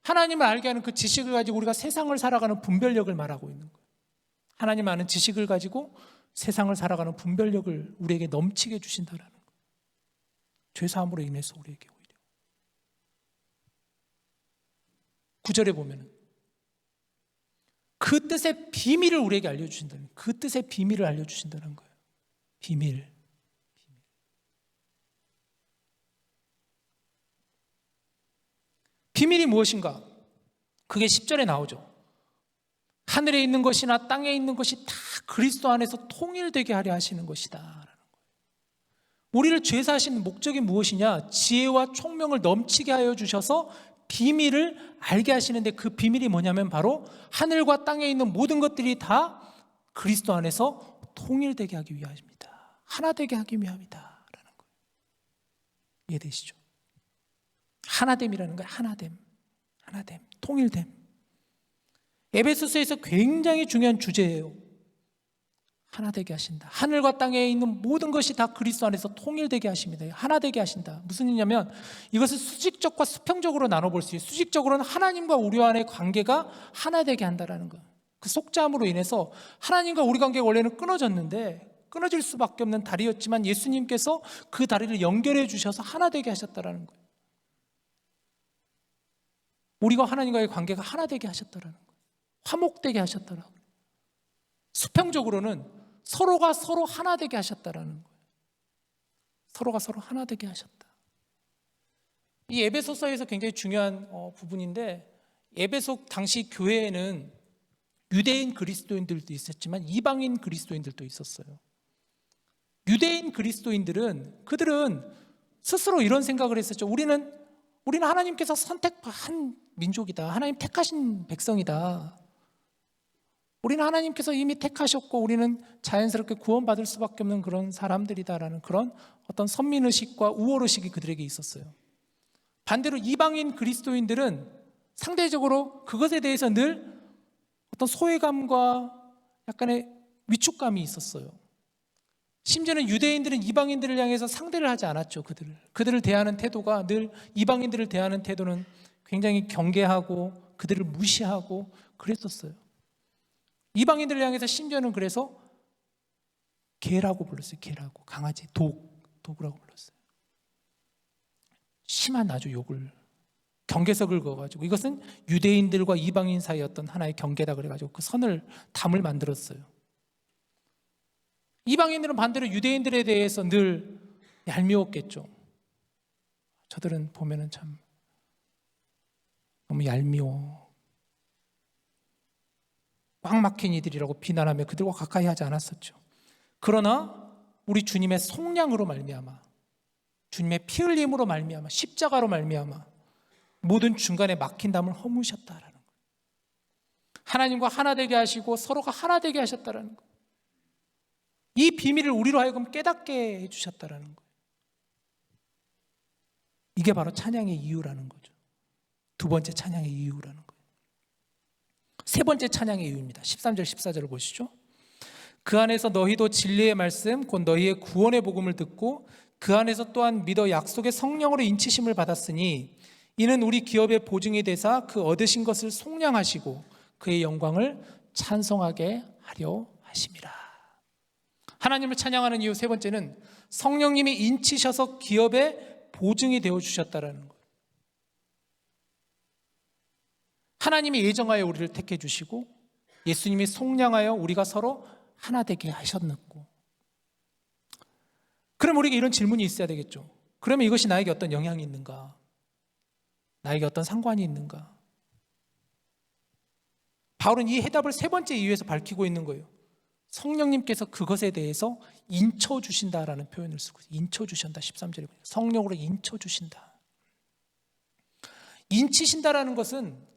하나님을 알게 하는 그 지식을 가지고 우리가 세상을 살아가는 분별력을 말하고 있는 거예요. 하나님 아는 지식을 가지고 세상을 살아가는 분별력을 우리에게 넘치게 주신다는 거예요. 죄사함으로 인해서 우리에게 오히려. 9절에 보면은 그 뜻의 비밀을 우리에게 알려주신다는 거예요. 그 뜻의 비밀을 알려주신다는 거예요. 비밀. 비밀이 무엇인가? 그게 10절에 나오죠. 하늘에 있는 것이나 땅에 있는 것이 다 그리스도 안에서 통일되게 하려 하시는 것이다 라는 거예요. 우리를 죄사하시는 목적이 무엇이냐? 지혜와 총명을 넘치게 하여 주셔서 비밀을 알게 하시는데, 그 비밀이 뭐냐면 바로 하늘과 땅에 있는 모든 것들이 다 그리스도 안에서 통일되게 하기 위함입니다. 하나 되게 하기 위함이다 라는 거예요. 이해되시죠? 하나됨이라는 거예요. 하나됨, 통일됨. 에베소서에서 굉장히 중요한 주제예요. 하나 되게 하신다. 하늘과 땅에 있는 모든 것이 다 그리스도 안에서 통일되게 하십니다. 하나 되게 하신다. 무슨 의미냐면 이것을 수직적과 수평적으로 나눠볼 수 있어요. 수직적으로는 하나님과 우리 안의 관계가 하나 되게 한다라는 거예요. 그 속죄함으로 인해서 하나님과 우리 관계가 원래는 끊어졌는데, 끊어질 수밖에 없는 다리였지만 예수님께서 그 다리를 연결해 주셔서 하나 되게 하셨다라는 거예요. 우리가 하나님과의 관계가 하나 되게 하셨다라는 거예요. 화목되게 하셨다라고. 수평적으로는 서로가 서로 하나 되게 하셨다라는 거예요. 서로가 서로 하나 되게 하셨다. 이 에베소서에서 굉장히 중요한 부분인데, 에베소 당시 교회에는 유대인 그리스도인들도 있었지만 이방인 그리스도인들도 있었어요. 유대인 그리스도인들은 그들은 스스로 이런 생각을 했었죠. 우리는 하나님께서 선택한 민족이다. 하나님 택하신 백성이다. 우리는 하나님께서 이미 택하셨고 우리는 자연스럽게 구원받을 수밖에 없는 그런 사람들이다라는 그런 어떤 선민의식과 우월의식이 그들에게 있었어요. 반대로 이방인 그리스도인들은 상대적으로 그것에 대해서 늘 어떤 소외감과 약간의 위축감이 있었어요. 심지어는 유대인들은 이방인들을 향해서 상대를 하지 않았죠. 그들을 대하는 태도가 늘, 이방인들을 대하는 태도는 굉장히 경계하고 그들을 무시하고 그랬었어요. 이방인들을 향해서 심지어는 그래서 개라고 불렀어요. 개라고. 강아지, 도구라고 불렀어요. 심한 아주 욕을, 경계석을 그어가지고, 이것은 유대인들과 이방인 사이의 어떤 하나의 경계다 그래가지고 그 담을 만들었어요. 이방인들은 반대로 유대인들에 대해서 늘 얄미웠겠죠. 저들은 보면은 참 너무 얄미워, 꽉 막힌 이들이라고 비난하며 그들과 가까이 하지 않았었죠. 그러나 우리 주님의 속량으로 말미암아, 주님의 피 흘림으로 말미암아, 십자가로 말미암아 모든 중간에 막힌 담을 허무셨다라는 거예요. 하나님과 하나 되게 하시고 서로가 하나 되게 하셨다라는 거예요. 이 비밀을 우리로 하여금 깨닫게 해주셨다라는 거예요. 이게 바로 찬양의 이유라는 거죠. 두 번째 찬양의 이유라는 거예요. 세 번째 찬양의 이유입니다. 13절 14절을 보시죠. 그 안에서 너희도 진리의 말씀 곧 너희의 구원의 복음을 듣고 그 안에서 또한 믿어 약속의 성령으로 인치심을 받았으니 이는 우리 기업의 보증이 되사 그 얻으신 것을 속량하시고 그의 영광을 찬송하게 하려 하심이라. 하나님을 찬양하는 이유 세 번째는 성령님이 인치셔서 기업의 보증이 되어주셨다라는 거예요. 하나님이 예정하여 우리를 택해 주시고 예수님이 속량하여 우리가 서로 하나 되게 하셨고, 그럼 우리에게 이런 질문이 있어야 되겠죠. 그러면 이것이 나에게 어떤 영향이 있는가? 나에게 어떤 상관이 있는가? 바울은 이 해답을 세 번째 이유에서 밝히고 있는 거예요. 성령님께서 그것에 대해서 인쳐주신다라는 표현을 쓰고 있어요. 인쳐주신다. 13절에 보니까 성령으로 인쳐주신다. 인치신다라는 것은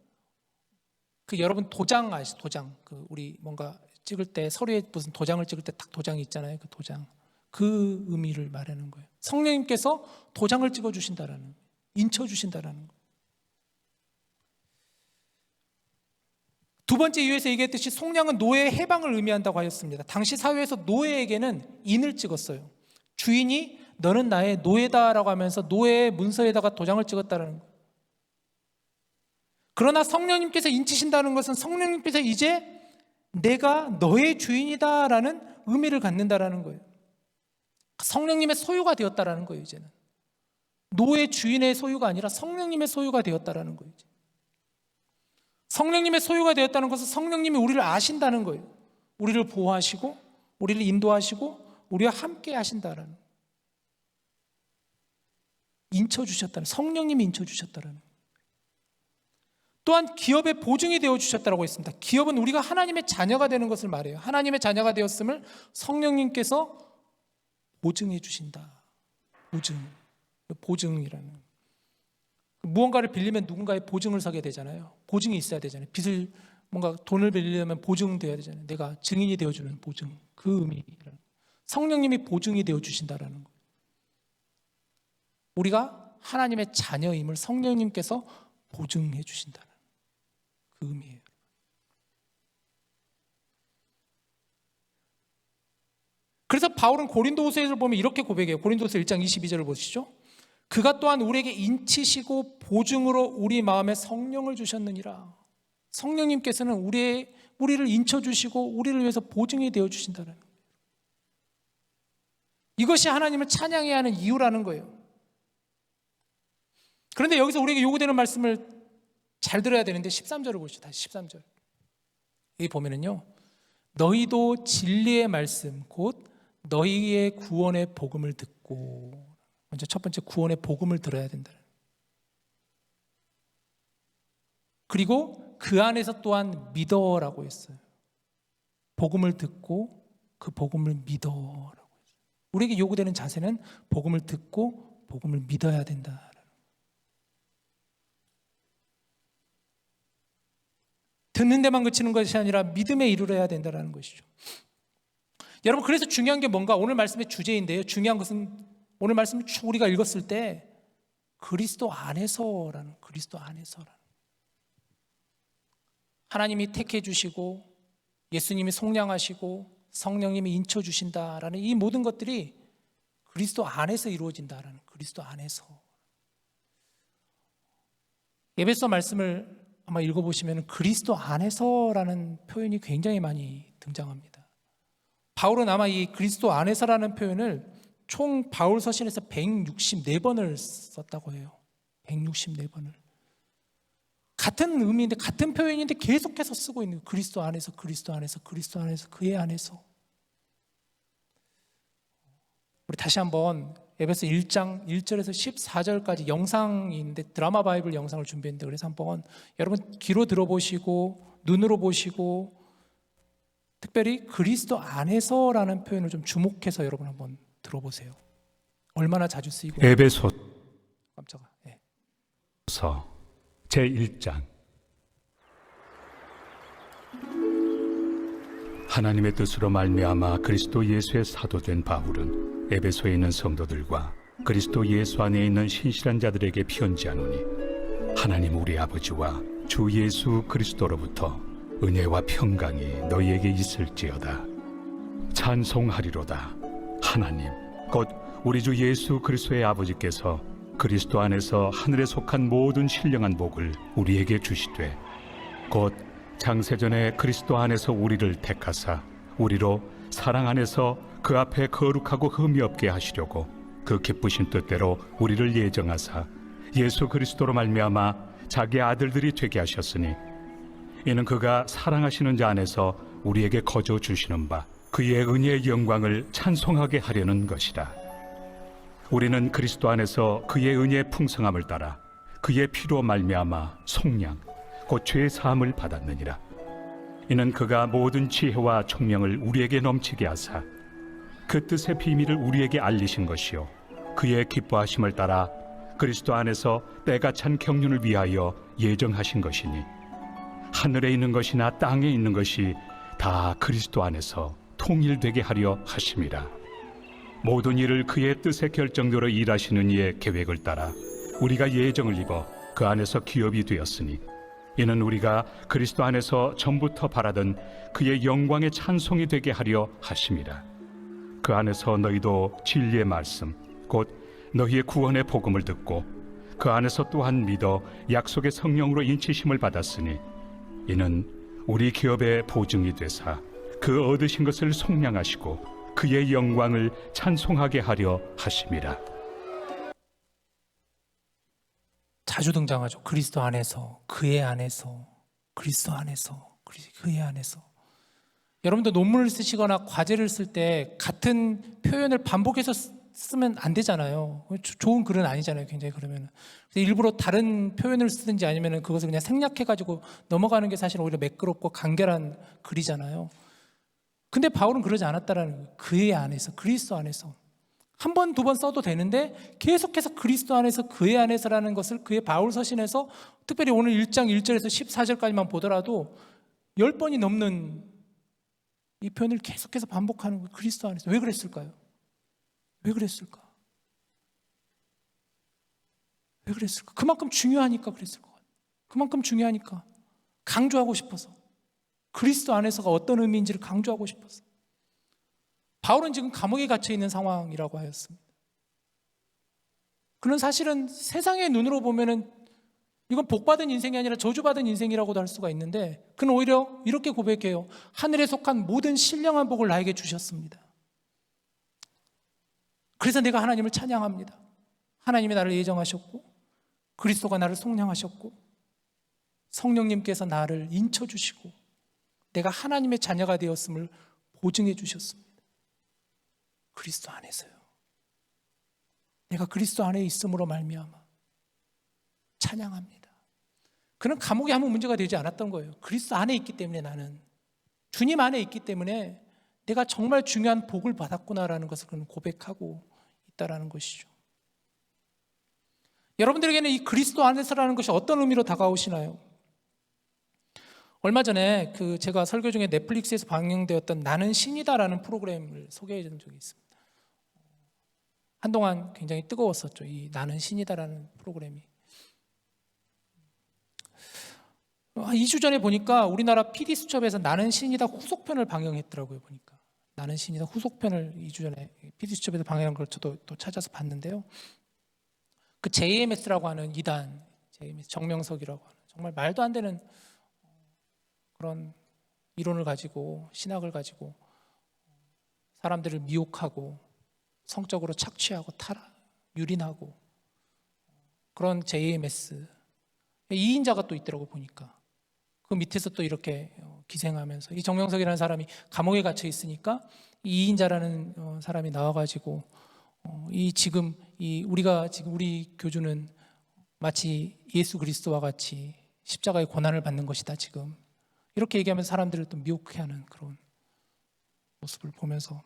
여러분 도장 아시죠? 도장. 우리 뭔가 찍을 때 서류에 무슨 도장을 찍을 때 딱 도장이 있잖아요. 그 도장. 그 의미를 말하는 거예요. 성령님께서 도장을 찍어 주신다라는 거예요. 인쳐 주신다라는 거예요. 두 번째 이유에서 얘기했듯이 속량은 노예의 해방을 의미한다고 하였습니다. 당시 사회에서 노예에게는 인을 찍었어요. 주인이 너는 나의 노예다라고 하면서 노예의 문서에다가 도장을 찍었다는 거예요. 그러나 성령님께서 인치신다는 것은 성령님께서 이제 내가 너의 주인이다라는 의미를 갖는다라는 거예요. 성령님의 소유가 되었다라는 거예요. 이제는 노예 주인의 소유가 아니라 성령님의 소유가 되었다라는 거예요. 이제. 성령님의 소유가 되었다는 것은 성령님이 우리를 아신다는 거예요. 우리를 보호하시고 우리를 인도하시고 우리와 함께 하신다라는, 인쳐주셨다는, 성령님이 인쳐주셨다라는. 또한 기업의 보증이 되어 주셨다고 했습니다. 기업은 우리가 하나님의 자녀가 되는 것을 말해요. 하나님의 자녀가 되었음을 성령님께서 보증해 주신다. 보증이라는, 무언가를 빌리면 누군가의 보증을 서게 되잖아요. 보증이 있어야 되잖아요. 빚을, 뭔가 돈을 빌리려면 보증되어야 되잖아요. 내가 증인이 되어주는 보증, 그 의미. 성령님이 보증이 되어 주신다라는 거예요. 우리가 하나님의 자녀임을 성령님께서 보증해 주신다는 그 의미예요. 그래서 바울은 고린도후서에서 보면 이렇게 고백해요. 고린도후서 1장 22절을 보시죠. 그가 또한 우리에게 인치시고 보증으로 우리 마음에 성령을 주셨느니라. 성령님께서는 우리를 인쳐주시고 우리를 위해서 보증이 되어주신다는 거예요. 이것이 하나님을 찬양해야 하는 이유라는 거예요. 그런데 여기서 우리에게 요구되는 말씀을 잘 들어야 되는데 13절을 보시죠. 다시 13절. 여기 보면은요, 너희도 진리의 말씀 곧 너희의 구원의 복음을 듣고, 먼저 첫 번째 구원의 복음을 들어야 된다. 그리고 그 안에서 또한 믿어라고 했어요. 복음을 듣고 그 복음을 믿어라고 했어요. 우리에게 요구되는 자세는 복음을 듣고 복음을 믿어야 된다. 듣는 데만 그치는 것이 아니라 믿음에 이르러야 된다는 것이죠. 여러분, 그래서 중요한 게 뭔가, 오늘 말씀의 주제인데요, 중요한 것은 오늘 말씀을 쭉 우리가 읽었을 때 그리스도 안에서라는, 하나님이 택해 주시고 예수님이 속량하시고 성령님이 인쳐 주신다라는 이 모든 것들이 그리스도 안에서 이루어진다라는, 그리스도 안에서. 에베소 말씀을 아마 읽어보시면 그리스도 안에서라는 표현이 굉장히 많이 등장합니다. 바울은 아마 이 그리스도 안에서라는 표현을 총 바울 서신에서 164번을 썼다고 해요. 164번을. 같은 의미인데, 같은 표현인데 계속해서 쓰고 있는 거예요. 그리스도 안에서, 그리스도 안에서, 그리스도 안에서, 그의 안에서. 우리 다시 한번 에베소 1장 1절에서 14절까지 영상인데, 드라마 바이블 영상을 준비했는데, 그래서 한번 여러분 귀로 들어보시고 눈으로 보시고 특별히 그리스도 안에서라는 표현을 좀 주목해서 여러분 한번 들어보세요. 얼마나 자주 쓰이고. 에베소서 깜짝아. 네. 제1장. 하나님의 뜻으로 말미암아 그리스도 예수의 사도된 바울은 에베소에 있는 성도들과 그리스도 예수 안에 있는 신실한 자들에게 편지하노니, 하나님 우리 아버지와 주 예수 그리스도로부터 은혜와 평강이 너희에게 있을지어다. 찬송하리로다. 하나님 곧 우리 주 예수 그리스도의 아버지께서 그리스도 안에서 하늘에 속한 모든 신령한 복을 우리에게 주시되, 곧 장세전에 그리스도 안에서 우리를 택하사 우리로 사랑 안에서 그 앞에 거룩하고 흠이 없게 하시려고 그 기쁘신 뜻대로 우리를 예정하사 예수 그리스도로 말미암아 자기 아들들이 되게 하셨으니, 이는 그가 사랑하시는 자 안에서 우리에게 거저 주시는 바 그의 은혜의 영광을 찬송하게 하려는 것이라. 우리는 그리스도 안에서 그의 은혜의 풍성함을 따라 그의 피로 말미암아 속량 곧 죄의 사함을 받았느니라. 이는 그가 모든 지혜와 총명을 우리에게 넘치게 하사 그 뜻의 비밀을 우리에게 알리신 것이요, 그의 기뻐하심을 따라 그리스도 안에서 때가 찬 경륜을 위하여 예정하신 것이니, 하늘에 있는 것이나 땅에 있는 것이 다 그리스도 안에서 통일되게 하려 하심이라. 모든 일을 그의 뜻의 결정대로 일하시는 이의 계획을 따라 우리가 예정을 입어 그 안에서 기업이 되었으니, 이는 우리가 그리스도 안에서 전부터 바라던 그의 영광의 찬송이 되게 하려 하심이라. 그 안에서 너희도 진리의 말씀 곧 너희의 구원의 복음을 듣고 그 안에서 또한 믿어 약속의 성령으로 인치심을 받았으니, 이는 우리 기업의 보증이 되사 그 얻으신 것을 속량하시고 그의 영광을 찬송하게 하려 하심이라. 자주 등장하죠. 그리스도 안에서, 그의 안에서, 그리스도 안에서, 그의 안에서. 여러분도 논문을 쓰시거나 과제를 쓸 때 같은 표현을 반복해서 쓰면 안 되잖아요. 좋은 글은 아니잖아요. 굉장히 그러면은. 그래서 일부러 다른 표현을 쓰든지 아니면은 그것을 그냥 생략해가지고 넘어가는 게 사실 오히려 매끄럽고 간결한 글이잖아요. 근데 바울은 그러지 않았다라는 거예요. 그의 안에서, 그리스도 안에서. 한 번, 두 번 써도 되는데 계속해서 그리스도 안에서, 그의 안에서라는 것을 그의 바울 서신에서 특별히 오늘 1장 1절에서 14절까지만 보더라도 10번이 넘는 이 표현을 계속해서 반복하는 거예요. 그리스도 안에서. 왜 그랬을까요? 왜 그랬을까? 왜 그랬을까? 그만큼 중요하니까 그랬을 것 같아요. 그만큼 중요하니까 강조하고 싶어서, 그리스도 안에서가 어떤 의미인지를 강조하고 싶어서. 바울은 지금 감옥에 갇혀 있는 상황이라고 하였습니다. 그는 사실은 세상의 눈으로 보면은 이건 복받은 인생이 아니라 저주받은 인생이라고도 할 수가 있는데, 그는 오히려 이렇게 고백해요. 하늘에 속한 모든 신령한 복을 나에게 주셨습니다. 그래서 내가 하나님을 찬양합니다. 하나님이 나를 예정하셨고, 그리스도가 나를 속량하셨고, 성령님께서 나를 인쳐주시고, 내가 하나님의 자녀가 되었음을 보증해 주셨습니다. 그리스도 안에서요. 내가 그리스도 안에 있음으로 말미암아 찬양합니다. 그는 감옥에 아무 문제가 되지 않았던 거예요. 그리스도 안에 있기 때문에, 나는 주님 안에 있기 때문에 내가 정말 중요한 복을 받았구나라는 것을 그는 고백하고 있다라는 것이죠. 여러분들에게는 이 그리스도 안에서라는 것이 어떤 의미로 다가오시나요? 얼마 전에 제가 설교 중에 넷플릭스에서 방영되었던 나는 신이다라는 프로그램을 소개해 준 적이 있습니다. 한동안 굉장히 뜨거웠었죠. 이 나는 신이다라는 프로그램이. 2주 전에 보니까 우리나라 PD수첩에서 나는 신이다 후속편을 방영했더라고요. 보니까 나는 신이다 후속편을 2주 전에 PD수첩에서 방영한 걸 저도 또 찾아서 봤는데요. 그 JMS라고 하는 이단, JMS 정명석이라고 하는 정말 말도 안 되는 그런 이론을 가지고, 신학을 가지고 사람들을 미혹하고 성적으로 착취하고 유린하고 그런 JMS 2인자가 또 있더라고. 보니까 그 밑에서 또 이렇게 기생하면서, 이 정명석이라는 사람이 감옥에 갇혀 있으니까 이 2인자라는 사람이 나와가지고 우리 교주는 마치 예수 그리스도와 같이 십자가의 고난을 받는 것이다 지금, 이렇게 얘기하면서 사람들을 또 미혹해하는 그런 모습을 보면서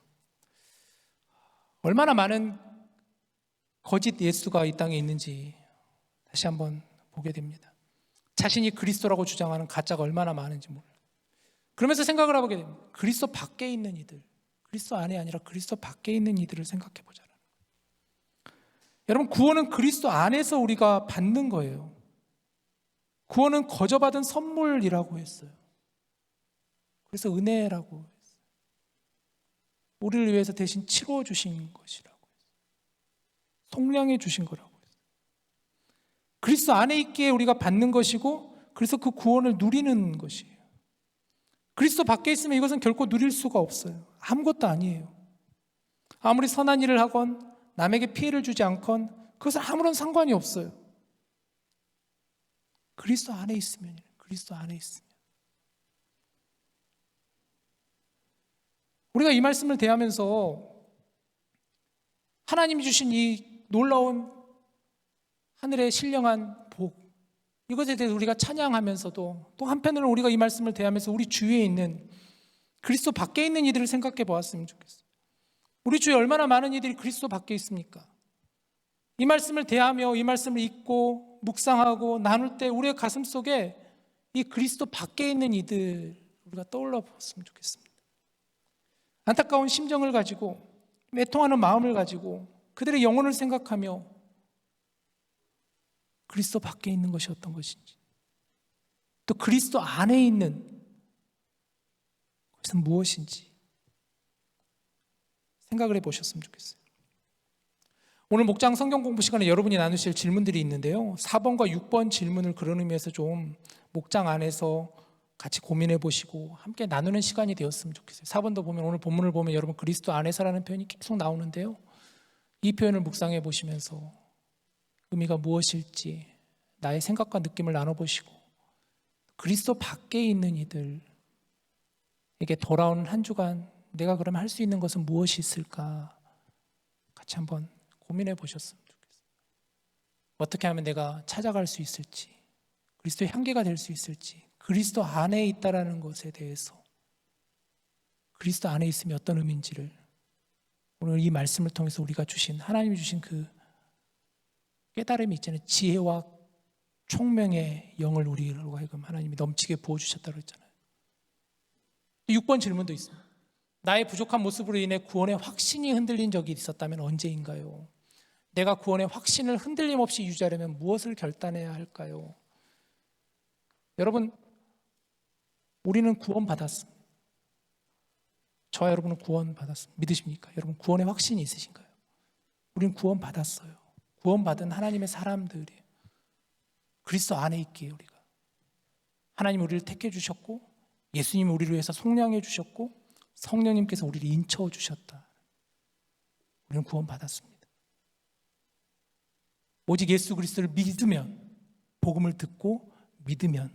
얼마나 많은 거짓 예수가 이 땅에 있는지 다시 한번 보게 됩니다. 자신이 그리스도라고 주장하는 가짜가 얼마나 많은지 몰라요. 그러면서 생각을 해보게 됩니다. 그리스도 밖에 있는 이들, 그리스도 안에 아니라 그리스도 밖에 있는 이들을 생각해 보자라는 거예요. 여러분, 구원은 그리스도 안에서 우리가 받는 거예요. 구원은 거저받은 선물이라고 했어요. 그래서 은혜라고 했어요. 우리를 위해서 대신 치러 주신 것이라고 했어요. 속량해 주신 거라고 했어요. 그리스도 안에 있기에 우리가 받는 것이고, 그래서 그 구원을 누리는 것이에요. 그리스도 밖에 있으면 이것은 결코 누릴 수가 없어요. 아무것도 아니에요. 아무리 선한 일을 하건 남에게 피해를 주지 않건 그것은 아무런 상관이 없어요. 그리스도 안에 있으면, 그리스도 안에 있으면. 우리가 이 말씀을 대하면서 하나님이 주신 이 놀라운 하늘의 신령한 복, 이것에 대해서 우리가 찬양하면서도 또 한편으로는 우리가 이 말씀을 대하면서 우리 주위에 있는 그리스도 밖에 있는 이들을 생각해 보았으면 좋겠어요. 우리 주위에 얼마나 많은 이들이 그리스도 밖에 있습니까? 이 말씀을 대하며 이 말씀을 읽고 묵상하고 나눌 때 우리의 가슴 속에 이 그리스도 밖에 있는 이들 우리가 떠올려 보았으면 좋겠습니다. 안타까운 심정을 가지고, 애통하는 마음을 가지고 그들의 영혼을 생각하며 그리스도 밖에 있는 것이 어떤 것인지, 또 그리스도 안에 있는 것은 무엇인지 생각을 해보셨으면 좋겠어요. 오늘 목장 성경 공부 시간에 여러분이 나누실 질문들이 있는데요, 4번과 6번 질문을 그런 의미에서 좀 목장 안에서 같이 고민해 보시고 함께 나누는 시간이 되었으면 좋겠어요. 4번도 보면, 오늘 본문을 보면 여러분 그리스도 안에서라는 표현이 계속 나오는데요, 이 표현을 묵상해 보시면서 의미가 무엇일지 나의 생각과 느낌을 나눠보시고, 그리스도 밖에 있는 이들에게 돌아오는 한 주간 내가 그럼 할 수 있는 것은 무엇이 있을까 같이 같이 한번 고민해 보셨으면 좋겠어요. 어떻게 하면 내가 찾아갈 수 있을지, 그리스도의 향기가 될 수 있을지, 그리스도 안에 있다라는 것에 대해서, 그리스도 안에 있음이 어떤 의미인지를 오늘 이 말씀을 통해서 우리가 주신, 하나님이 주신 그 깨달음이 있잖아요. 지혜와 총명의 영을 우리로 하여금 하나님이 넘치게 부어주셨다고 했잖아요. 6번 질문도 있습니다. 나의 부족한 모습으로 인해 구원의 확신이 흔들린 적이 있었다면 언제인가요? 내가 구원의 확신을 흔들림 없이 유지하려면 무엇을 결단해야 할까요? 여러분, 우리는 구원받았습니다. 저와 여러분은 구원받았습니다. 믿으십니까? 여러분 구원의 확신이 있으신가요? 우리는 구원받았어요. 구원받은 하나님의 사람들이에요. 그리스도 안에 있기에 우리가. 하나님 우리를 택해 주셨고, 예수님이 우리를 위해서 속량해 주셨고, 성령님께서 우리를 인쳐 주셨다. 우리는 구원받았습니다. 오직 예수 그리스도를 믿으면, 복음을 듣고 믿으면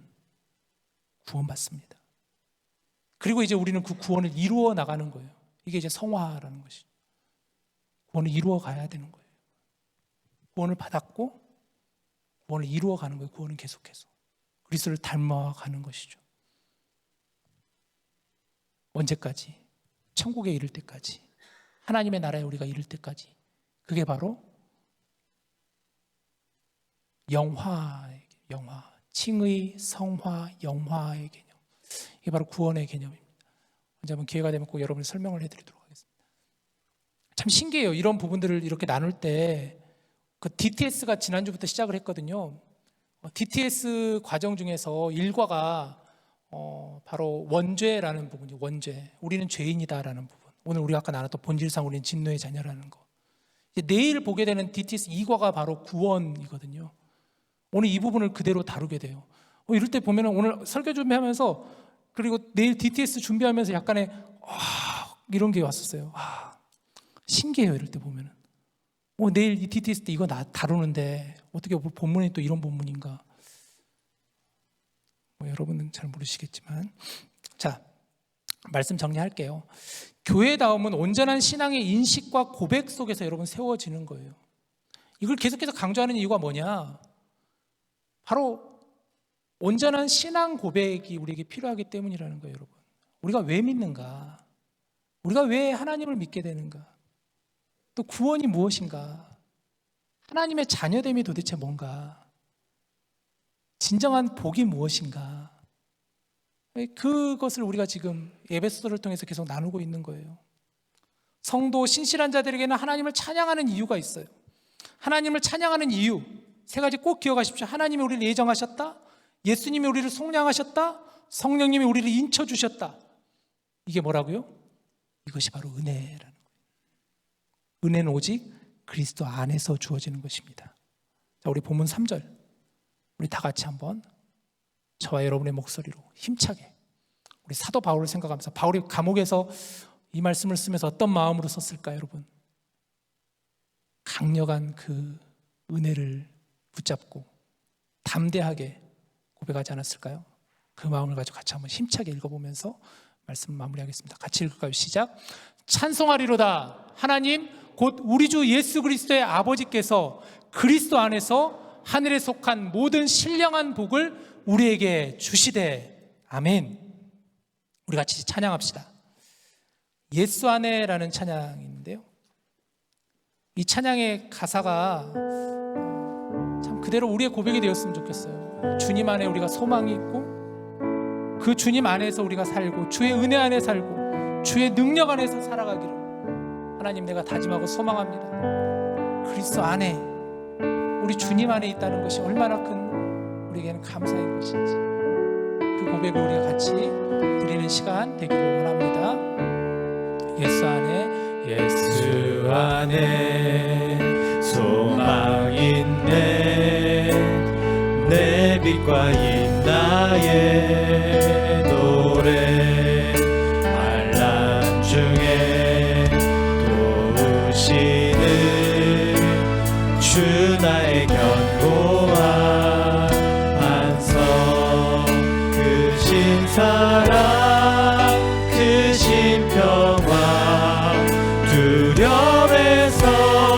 구원받습니다. 그리고 이제 우리는 그 구원을 이루어 나가는 거예요. 이게 이제 성화라는 것이죠. 구원을 이루어 가야 되는 거예요. 구원을 받았고 구원을 이루어 가는 거예요. 구원은 계속해서 그리스도를 닮아가는 것이죠. 언제까지? 천국에 이를 때까지, 하나님의 나라에 우리가 이를 때까지. 그게 바로 영화의 영화, 칭의, 성화, 영화의 개념. 이게 바로 구원의 개념입니다. 언제 한번 기회가 되면 꼭 여러분이 설명을 해드리도록 하겠습니다. 참 신기해요. 이런 부분들을 이렇게 나눌 때 그 DTS가 지난주부터 시작을 했거든요. DTS 과정 중에서 일과가 바로 원죄라는 부분이죠. 원죄. 우리는 죄인이다라는 부분. 오늘 우리가 아까 나눴던 본질상 우리는 진노의 자녀라는 거. 이제 내일 보게 되는 DTS 2과가 바로 구원이거든요. 오늘 이 부분을 그대로 다루게 돼요. 이럴 때 보면 오늘 설교 준비하면서, 그리고 내일 DTS 준비하면서 약간의 이런 게 왔었어요. 신기해요. 이럴 때 보면은 내일 이 DTS 때 이거 다루는데 어떻게 본문이 또 이런 본문인가. 여러분은 잘 모르시겠지만, 자, 말씀 정리할게요. 교회다움은 온전한 신앙의 인식과 고백 속에서 여러분 세워지는 거예요. 이걸 계속해서 강조하는 이유가 뭐냐? 바로 온전한 신앙 고백이 우리에게 필요하기 때문이라는 거예요. 여러분, 우리가 왜 믿는가? 우리가 왜 하나님을 믿게 되는가? 또 구원이 무엇인가? 하나님의 자녀됨이 도대체 뭔가? 진정한 복이 무엇인가? 그것을 우리가 지금 에베소서를 통해서 계속 나누고 있는 거예요. 성도 신실한 자들에게는 하나님을 찬양하는 이유가 있어요. 하나님을 찬양하는 이유 세 가지 꼭 기억하십시오. 하나님이 우리를 예정하셨다, 예수님이 우리를 속량하셨다, 성령님이 우리를 인쳐주셨다. 이게 뭐라고요? 이것이 바로 은혜라는 거예요. 은혜는 오직 그리스도 안에서 주어지는 것입니다. 자, 우리 본문 3절 우리 다 같이 한번 저와 여러분의 목소리로 힘차게 우리 사도 바울을 생각하면서, 바울이 감옥에서 이 말씀을 쓰면서 어떤 마음으로 썼을까? 여러분, 강력한 그 은혜를 붙잡고 담대하게 고백하지 않았을까요? 그 마음을 가지고 같이 한번 힘차게 읽어보면서 말씀 마무리하겠습니다. 같이 읽을까요? 시작. 찬송하리로다. 하나님 곧 우리 주 예수 그리스도의 아버지께서 그리스도 안에서 하늘에 속한 모든 신령한 복을 우리에게 주시되. 아멘. 우리 같이 찬양합시다. 예수 안에라는 찬양인데요, 이 찬양의 가사가 참 그대로 우리의 고백이 되었으면 좋겠어요. 주님 안에 우리가 소망이 있고, 그 주님 안에서 우리가 살고, 주의 은혜 안에 살고, 주의 능력 안에서 살아가기를 하나님 내가 다짐하고 소망합니다. 그리스도 안에, 우리 주님 안에 있다는 것이 얼마나 큰 우리에게는 감사인 것인지, 그 고백을 우리가 같이 드리는 시간 되기를 원합니다. 예수 안에, 예수 안에 소망 있네, 내 빛과 인 나의 노래, 환난 중에 도우시는 주 나의 견고한 반석, 크신 사랑 크신 평화 두려움에서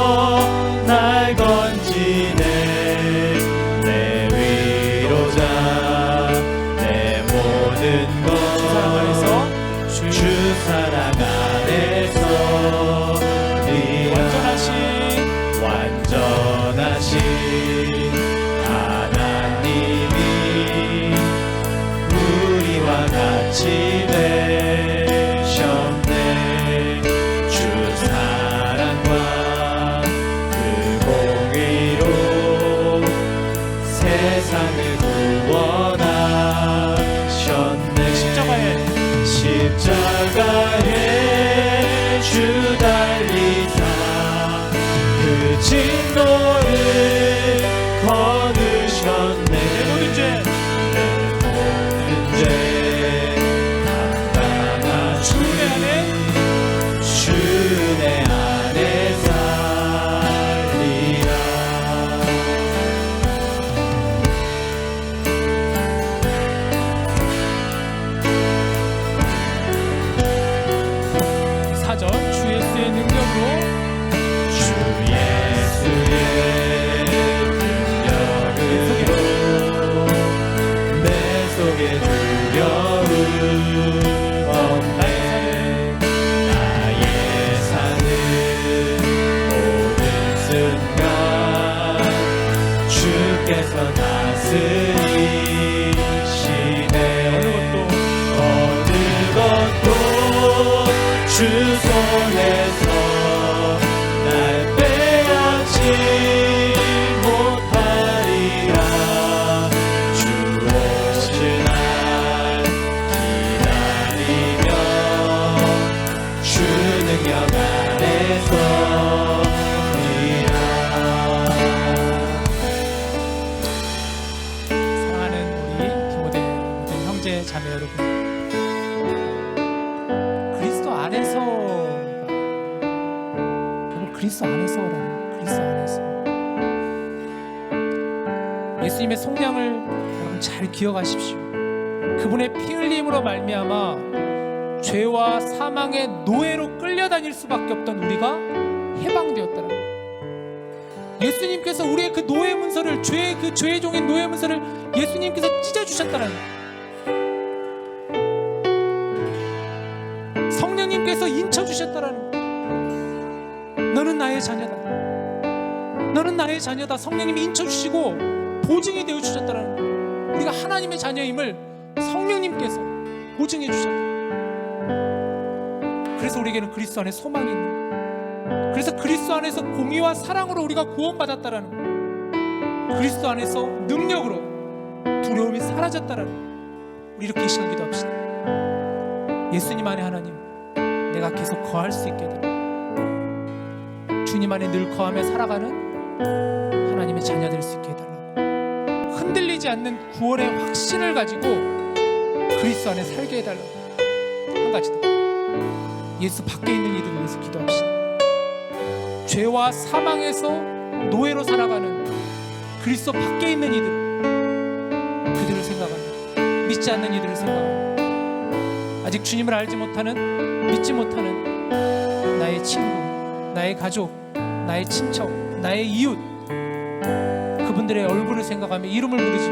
사랑 안에서 완전하신 하나님이 우리와 같이 되셨네. 주 사랑과 그 공의로 세상을 구원하셨네. 십자가에 주 달리사 그 진노를 거두셨네. 내 모든 죄 감당하신 주의 안에 살리라. 사전 주 예수의 능력으로 주 예수의 능력으로 내 속에 두려움 없네. 나의 사는 모든 순간 주께서 다스리시네. 어느 것도 주 손에서 날 빼앗지 못하리라. 주 오실 날 기다리며 주 능력 안에서이라. 사랑하는 우리 디모데 모든 형제 자매 여러분, 그리스도 안에서 그리스도 안에서라는 그리스도 안에서 예수님의 속량을 여러분 잘 기억하십시오. 그분의 피 흘림으로 말미암아 죄와 사망의 노예로 끌려다닐 수밖에 없던 우리가 해방되었다는 거예요. 예수님께서 우리의 그 노예 문서를 죄의 종인 노예 문서를 예수님께서 찢어주셨다는 거예요. 성령님께서 인쳐주셨다는 거예요. 너는 나의 자녀다. 너는 나의 자녀다. 성령님이 인쳐주시고 보증이 되어주셨다는 거예요. 우리가 하나님의 자녀임을 성령님께서 보증해 주셨다. 그래서 우리에게는 그리스도 안에 소망이 있는 거예요. 그래서 그리스도 안에서 공의와 사랑으로 우리가 구원받았다라는 거예요. 그리스도 안에서 능력으로 두려움이 사라졌다라는 거예요. 우리 이렇게 이 시간 기도합시다. 예수님 안에 하나님, 내가 계속 거할 수 있게 해달라. 주님 안에 늘 거하며 살아가는 하나님의 자녀 될 수 있게 해달라고. 흔들리지 않는 구원의 확신을 가지고 그리스도 안에 살게 해달라고. 한 가지 더, 예수 밖에 있는 이들을 위해서 기도합시다. 죄와 사망에서 노예로 살아가는 그리스도 밖에 있는 이들, 그들을 생각하는, 믿지 않는 이들을 생각하는, 아직 주님을 알지 못하는, 믿지 못하는 나의 친구, 나의 가족, 나의 친척, 나의 이웃, 그분들의 얼굴을 생각하며 이름을 부르지.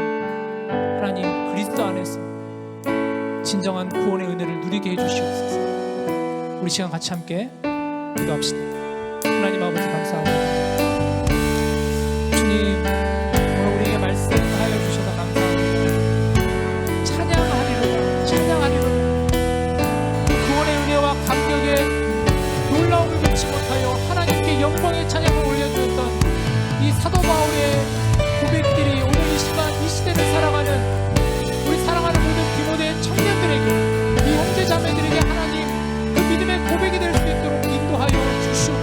하나님, 그리스도 안에서 진정한 구원의 은혜를 누리게 해주시옵소서. 우리 시간 같이 함께 기도합시다. 하나님 아버지 감사합니다. 주님, 오늘 우리에게 말씀하여 주셔서 감사합니다. 찬양하리로다, 찬양하리로다. 구원의 은혜와 감격의 놀라움을 믿지 못하여 하나님께 영광의 찬양을 올려드렸던 이 사도 바울의 고백들이 오늘 이 시간, 이 시대를 살아가는 우리 사랑하는 모든 디모데 청년들에게, 이 형제 자매들에게 하나님 그 믿음의 고백이 될 수 있도록 인도하여 주시옵소서.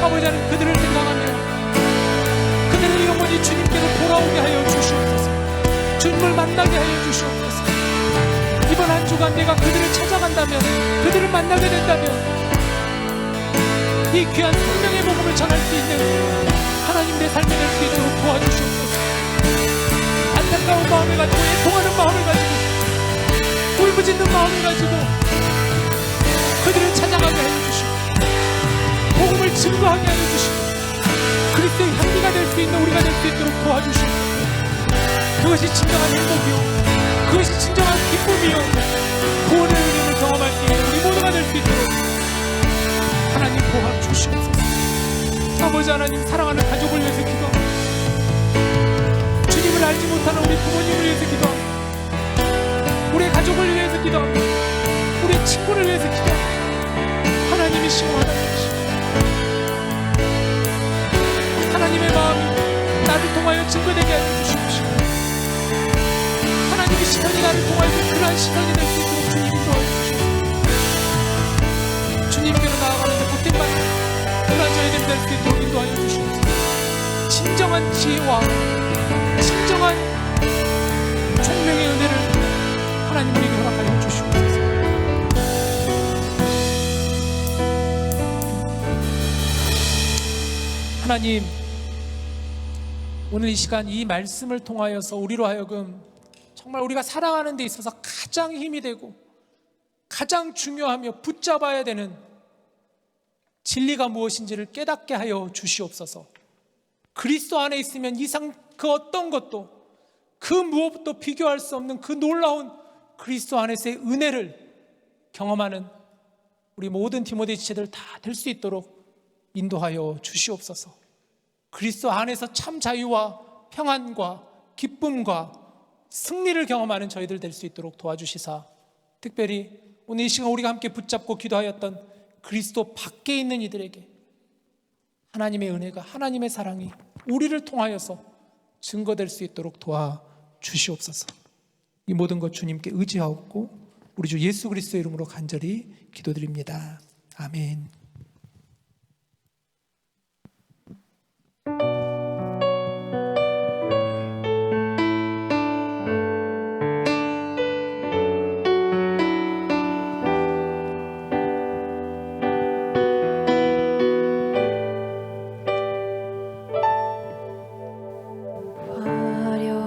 아버지 하나님 그들을 생각하며 그들을 영원히 주님께로 돌아오게 하여 주시옵소서. 주님을 만나게 하여 주시옵소서. 이번 한 주간 내가 그들을 찾아간다면, 그들을 만나게 된다면 이 귀한 생명의 복음을 전할 수 있는 하나님 내 삶이 될 수 있도록 도와주시옵소서. 안타까운 마음을 가지고, 애통하는 마음을 가지고, 울부짖는 마음을 가지고 그들을 찾아가게 하여 주시고 복음을 증거하게 하여 주시고 그리스도의 향기가 될 수 있는 우리가 될 수 있도록 도와주시옵소서. 그것이 진정한 행복이요, 그것이 진정한 기쁨이요, 구원의 은혜를 경험할 수 있는 우리 모두가 될 수 있도록 하나님 도와주시옵소서. 아버지 하나님, 사랑하는 가족을 위해서 기도합니다. 주님을 알지 못하는 우리 부모님을 위해서 기도합니다. 우리 가족을 위해서 기도합니다. 우리 친구를 위해서 기도합니다. 하나님이시오, 하나님이시오. 하나님의 마음이 나를 통하여 증거되게 하여 주시옵시고 하나님의 시선이 나를 통하여 그러한 시선이 될 수 있도록 주님이 도와주시옵소서. 주님께로 나아가는데 보탬받는 그러한 저희들이 될 수 있도록 인도하여 주시옵소서. 진정한 지혜와 진정한 총명의 은혜를 하나님 우리에게 허락하여 주시옵소서. 하나님, 오늘 이 시간 이 말씀을 통하여서 우리로 하여금 정말 우리가 살아가는 데 있어서 가장 힘이 되고 가장 중요하며 붙잡아야 되는 진리가 무엇인지를 깨닫게 하여 주시옵소서. 그리스도 안에 있으면 이상 그 어떤 것도 그 무엇도 비교할 수 없는 그 놀라운 그리스도 안에서의 은혜를 경험하는 우리 모든 디모데 지체들 다 될 수 있도록 인도하여 주시옵소서. 그리스도 안에서 참 자유와 평안과 기쁨과 승리를 경험하는 저희들 될 수 있도록 도와주시사, 특별히 오늘 이 시간 우리가 함께 붙잡고 기도하였던 그리스도 밖에 있는 이들에게 하나님의 은혜가, 하나님의 사랑이 우리를 통하여서 증거될 수 있도록 도와주시옵소서. 이 모든 것 주님께 의지하옵고 우리 주 예수 그리스도의 이름으로 간절히 기도드립니다. 아멘.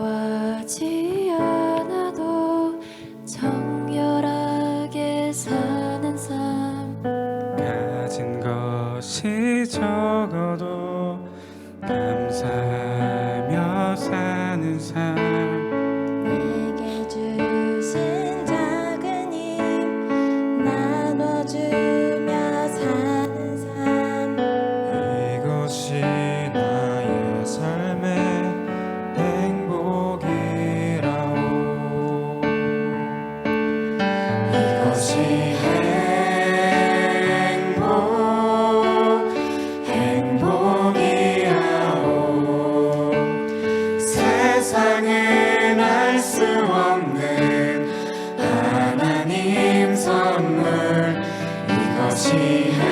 화려하지 않아도 정결하게 사는 삶, 가진 것이 적어도 감사하며 사는 삶, 내게 주신 작은 힘 나눠주며 사는 삶, 이것이 나의 삶의 행복이라오. 이것이 행복이라오. 세상은 알 수 없는 하나님 선물, 이것이 행복이라오.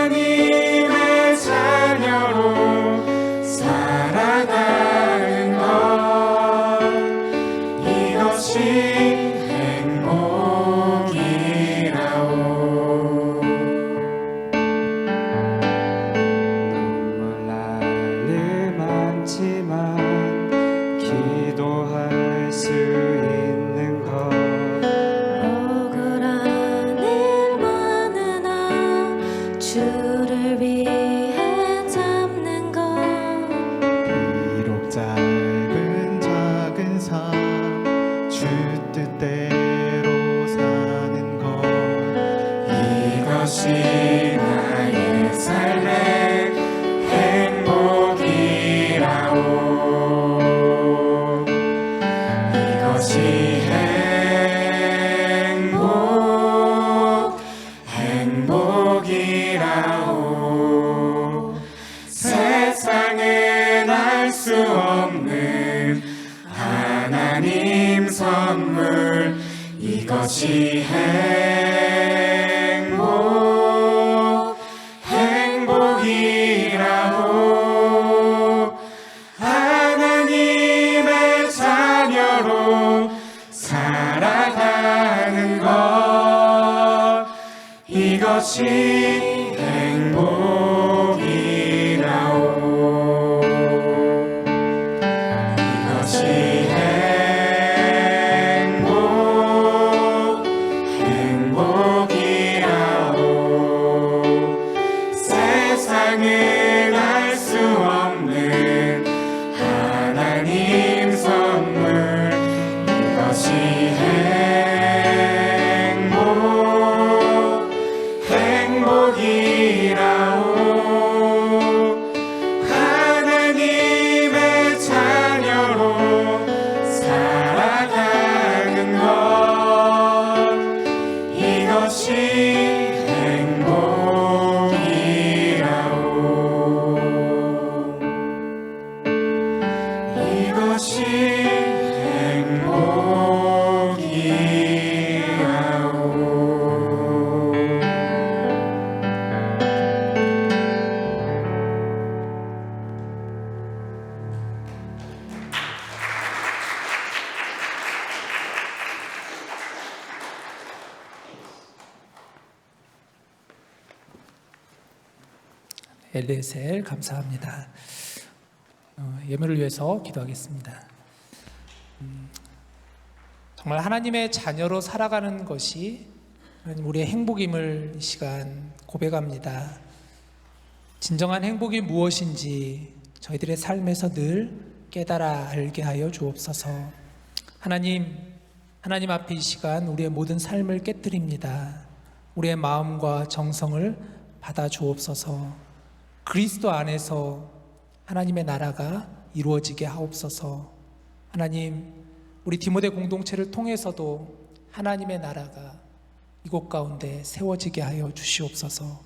하나님의 자녀로 살아가는 것, 이것이 행복이라오. 눈물 날일 많지만 기도할 수 있는 것, 억울한 일 많으나 주를 위해 잡는 것, 비록 짧은 작은 삶 주 뜻대로 사는 것, 이것이 나의 삶의 행복이라오. 이것이 행복이라오. 세상은 알 수 없는 하나님 선물 이것이 행복 행복이라오 하나님의 자녀로 살아가는 것 이것이 행복이라오 이것이 행복이라오 세상은 알 수 없는 하나님 선물 이것이 행복이라오 하나님의 자녀로 살아가는 것 이것이 행복이라오 이것이 엘리에셀 감사합니다. 예물을 위해서 기도하겠습니다. 정말 하나님의 자녀로 살아가는 것이 하나님 우리의 행복임을 이 시간 고백합니다. 진정한 행복이 무엇인지 저희들의 삶에서 늘 깨달아 알게 하여 주옵소서. 하나님 앞에 이 시간 우리의 모든 삶을 깨뜨립니다. 우리의 마음과 정성을 받아 주옵소서. 그리스도 안에서 하나님의 나라가 이루어지게 하옵소서. 하나님, 우리 디모데 공동체를 통해서도 하나님의 나라가 이곳 가운데 세워지게 하여 주시옵소서.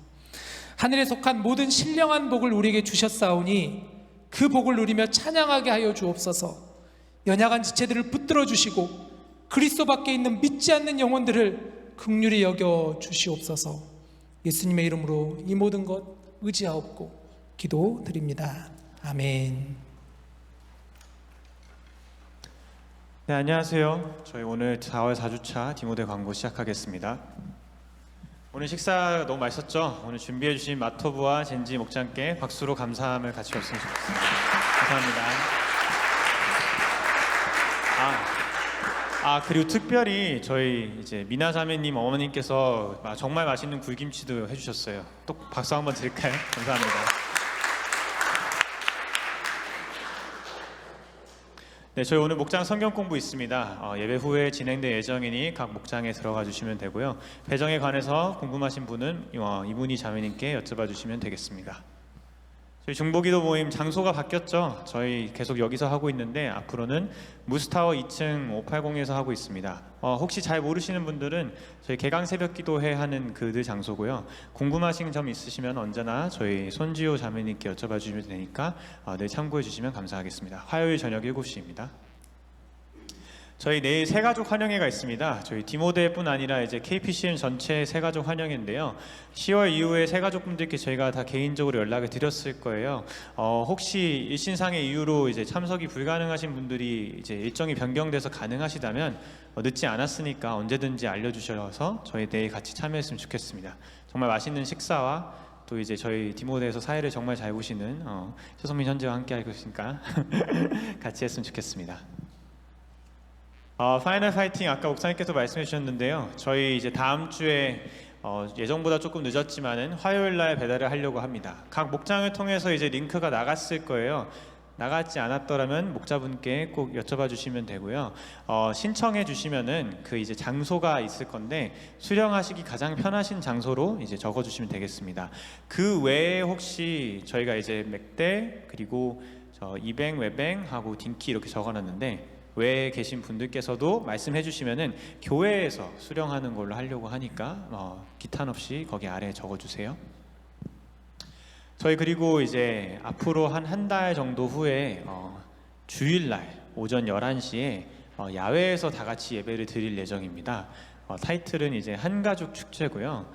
하늘에 속한 모든 신령한 복을 우리에게 주셨사오니 그 복을 누리며 찬양하게 하여 주옵소서. 연약한 지체들을 붙들어 주시고 그리스도 밖에 있는 믿지 않는 영혼들을 긍휼히 여겨 주시옵소서. 예수님의 이름으로 이 모든 것 의지하옵고 기도드립니다. 아멘. 네, 안녕하세요. 저희 오늘 4월 4주차 디모데 광고 시작하겠습니다. 오늘 식사 너무 맛있었죠? 오늘 준비해 주신 마토부와 젠지 목장께 박수로 감사함을 같이 했으면 좋겠습니다. 감사합니다. 그리고 특별히 저희 이제 미나 자매님 어머님께서 정말 맛있는 굴김치도 해주셨어요. 또 박수 한번 드릴까요? 감사합니다. 네, 저희 오늘 목장 성경 공부 있습니다. 예배 후에 진행될 예정이니 각 목장에 들어가 주시면 되고요. 배정에 관해서 궁금하신 분은 이문희 자매님께 여쭤봐 주시면 되겠습니다. 저희 중보기도 모임 장소가 바뀌었죠. 저희 계속 여기서 하고 있는데 앞으로는 무스타워 2층 580에서 하고 있습니다. 혹시 잘 모르시는 분들은 저희 개강 새벽 기도회 하는 그 장소고요. 궁금하신 점 있으시면 언제나 저희 손지호 자매님께 여쭤봐 주시면 되니까 늘 참고해 주시면 감사하겠습니다. 화요일 저녁 7시입니다. 저희 내일 새가족 환영회가 있습니다. 저희 디모데뿐 아니라 이제 KPCM 전체 새가족 환영회인데요. 10월 이후에 새가족분들께 저희가 다 개인적으로 연락을 드렸을 거예요. 혹시 일신상의 이유로 이제 참석이 불가능하신 분들이 이제 일정이 변경돼서 가능하시다면 늦지 않았으니까 언제든지 알려주셔서 저희 내일 같이 참여했으면 좋겠습니다. 정말 맛있는 식사와 또 이제 저희 디모데에서 사회를 정말 잘 보시는 최성민 현재와 함께 할 것이니까 같이 했으면 좋겠습니다. 파이널 파이팅 아까 목사님께서 말씀해 주셨는데요. 저희 이제 다음 주에 예정보다 조금 늦었지만은 화요일 날 배달을 하려고 합니다. 각 목장을 통해서 이제 링크가 나갔을 거예요. 나갔지 않았더라면 목자분께 꼭 여쭤봐 주시면 되고요. 신청해 주시면은 그 이제 장소가 있을 건데 수령하시기 가장 편하신 장소로 이제 적어 주시면 되겠습니다. 그 외에 혹시 저희가 이제 맥대 그리고 200 외뱅하고 딩키 이렇게 적어놨는데 외에 계신 분들께서도 말씀해 주시면은 교회에서 수령하는 걸로 하려고 하니까 기탄 없이 거기 아래에 적어주세요. 저희 그리고 이제 앞으로 한 달 정도 후에 주일날 오전 11시에 야외에서 다 같이 예배를 드릴 예정입니다. 타이틀은 이제 한가족 축제고요.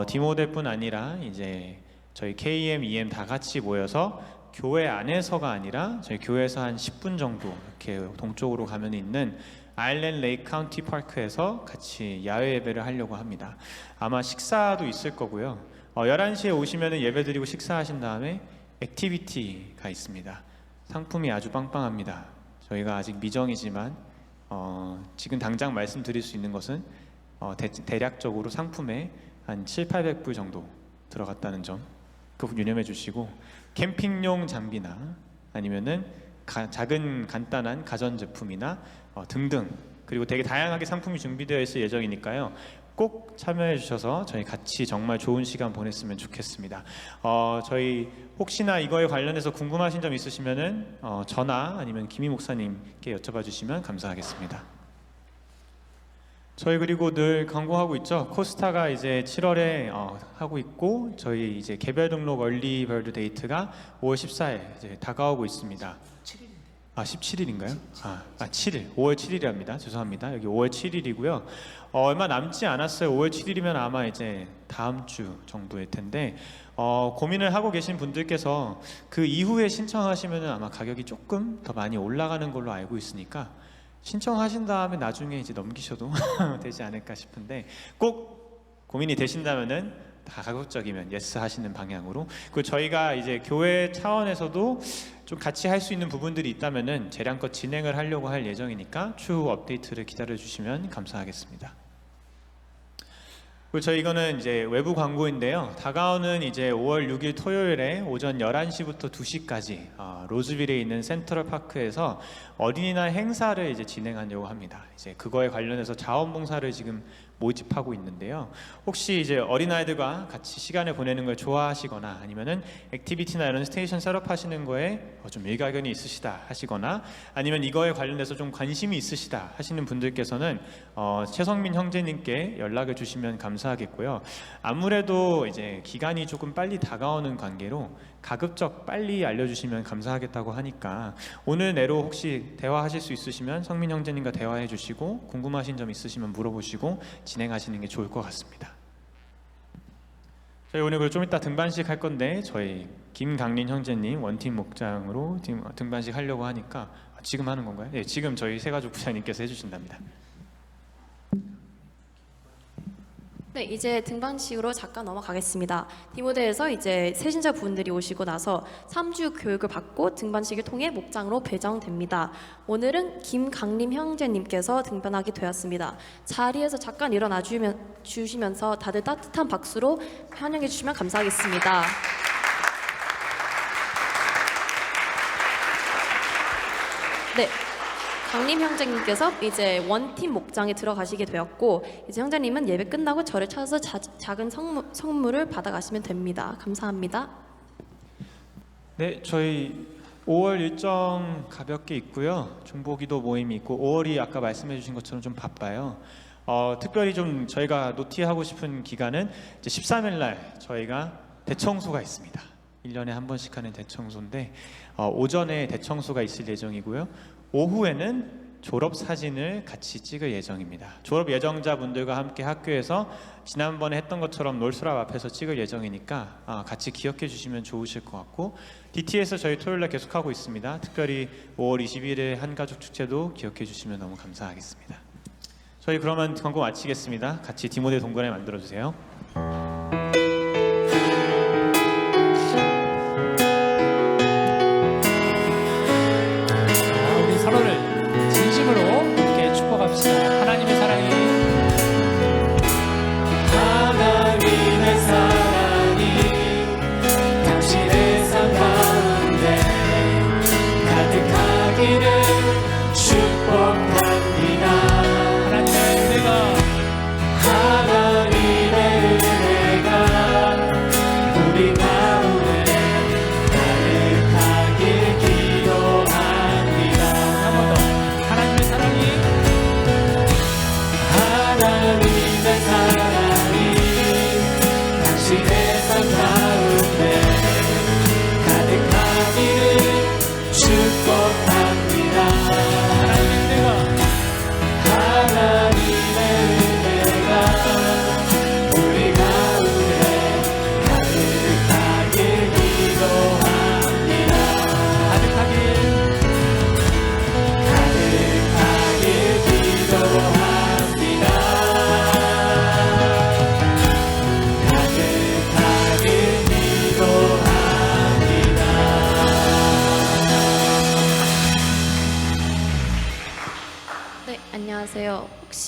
디모데뿐 아니라 이제 저희 KM, EM 다 같이 모여서 교회 안에서가 아니라 저희 교회에서 한 10분 정도 이렇게 동쪽으로 가면 있는 아일랜드 레이크 카운티 파크에서 같이 야외 예배를 하려고 합니다. 아마 식사도 있을 거고요. 11시에 오시면 예배 드리고 식사하신 다음에 액티비티가 있습니다. 상품이 아주 빵빵합니다. 저희가 아직 미정이지만 지금 당장 말씀드릴 수 있는 것은 대략적으로 상품에 한 700~800불 정도 들어갔다는 점 꼭 유념해 주시고, 캠핑용 장비나 아니면은 작은 간단한 가전제품이나 등등, 그리고 되게 다양하게 상품이 준비되어 있을 예정이니까요. 꼭 참여해 주셔서 저희 같이 정말 좋은 시간 보냈으면 좋겠습니다. 저희 혹시나 이거에 관련해서 궁금하신 점 있으시면은 저나 아니면 김희 목사님께 여쭤봐 주시면 감사하겠습니다. 저희 그리고 늘 광고하고 있죠. 코스타가 이제 7월에 하고 있고, 저희 이제 개별 등록 얼리 버드 데이트가 5월 14일 이제 다가오고 있습니다. 17일인가요? 7일. 5월 7일이랍니다. 죄송합니다. 여기 5월 7일이고요. 얼마 남지 않았어요. 5월 7일이면 아마 이제 다음 주 정도일 텐데, 고민을 하고 계신 분들께서 그 이후에 신청하시면 아마 가격이 조금 더 많이 올라가는 걸로 알고 있으니까 신청하신 다음에 나중에 이제 넘기셔도 되지 않을까 싶은데, 꼭 고민이 되신다면은 다 가급적이면 예스 하시는 방향으로. 그리고 저희가 이제 교회 차원에서도 좀 같이 할 수 있는 부분들이 있다면은 재량껏 진행을 하려고 할 예정이니까 추후 업데이트를 기다려 주시면 감사하겠습니다. 그리고 저희 이거는 이제 외부 광고인데요. 다가오는 이제 5월 6일 토요일에 오전 11시부터 2시까지 로즈빌에 있는 센트럴 파크에서 어린이날 행사를 이제 진행하려고 합니다. 이제 그거에 관련해서 자원봉사를 지금 모집하고 있는데요. 혹시 이제 어린아이들과 같이 시간을 보내는 걸 좋아하시거나 아니면은 액티비티나 이런 스테이션 셋업하시는 거에 좀 일가견이 있으시다 하시거나 아니면 이거에 관련해서 좀 관심이 있으시다 하시는 분들께서는 최성민 형제님께 연락을 주시면 감사하겠고요. 아무래도 이제 기간이 조금 빨리 다가오는 관계로 가급적 빨리 알려주시면 감사하겠다고 하니까 오늘 내로 혹시 대화하실 수 있으시면 성민 형제님과 대화해 주시고 궁금하신 점 있으시면 물어보시고 진행하시는 게 좋을 것 같습니다. 저희 오늘 좀 이따 등반식 할 건데 저희 김강린 형제님 원팀 목장으로 등반식 하려고 하니까 지금 하는 건가요? 네, 지금 저희 세가족 부장님께서 해주신답니다. 네, 이제 등반식으로 잠깐 넘어가겠습니다. 디모데에서 이제 새신자 분들이 오시고 나서 3주 교육을 받고 등반식을 통해 목장으로 배정됩니다. 오늘은 김강림 형제님께서 등반하게 되었습니다. 자리에서 잠깐 일어나 주시면서 다들 따뜻한 박수로 환영해 주시면 감사하겠습니다. 네. 강림 형제님께서 이제 원팀 목장에 들어가시게 되었고 이제 형제님은 예배 끝나고 저를 찾아서 작은 선물을 받아가시면 됩니다. 감사합니다. 네, 저희 5월 일정 가볍게 있고요. 중보기도 모임이 있고 5월이 아까 말씀해 주신 것처럼 좀 바빠요. 특별히 좀 저희가 노티하고 싶은 기간은 이제 13일 날 저희가 대청소가 있습니다. 1년에 한 번씩 하는 대청소인데 오전에 대청소가 있을 예정이고요. 오후에는 졸업 사진을 같이 찍을 예정입니다. 졸업 예정자분들과 함께 학교에서 지난번에 했던 것처럼 놀스랍 앞에서 찍을 예정이니까 같이 기억해 주시면 좋으실 것 같고 DT에서 저희 토요일날 계속하고 있습니다. 특별히 5월 20일에 한가족 축제도 기억해 주시면 너무 감사하겠습니다. 저희 그러면 광고 마치겠습니다. 같이 디모데 동반을 만들어주세요. 서로를 진심으로 함께 축복합시다. 하나님의 사랑이 당신의 삶 가운데 가득하기를 축복합니다. 하나님의 은혜가 하나님의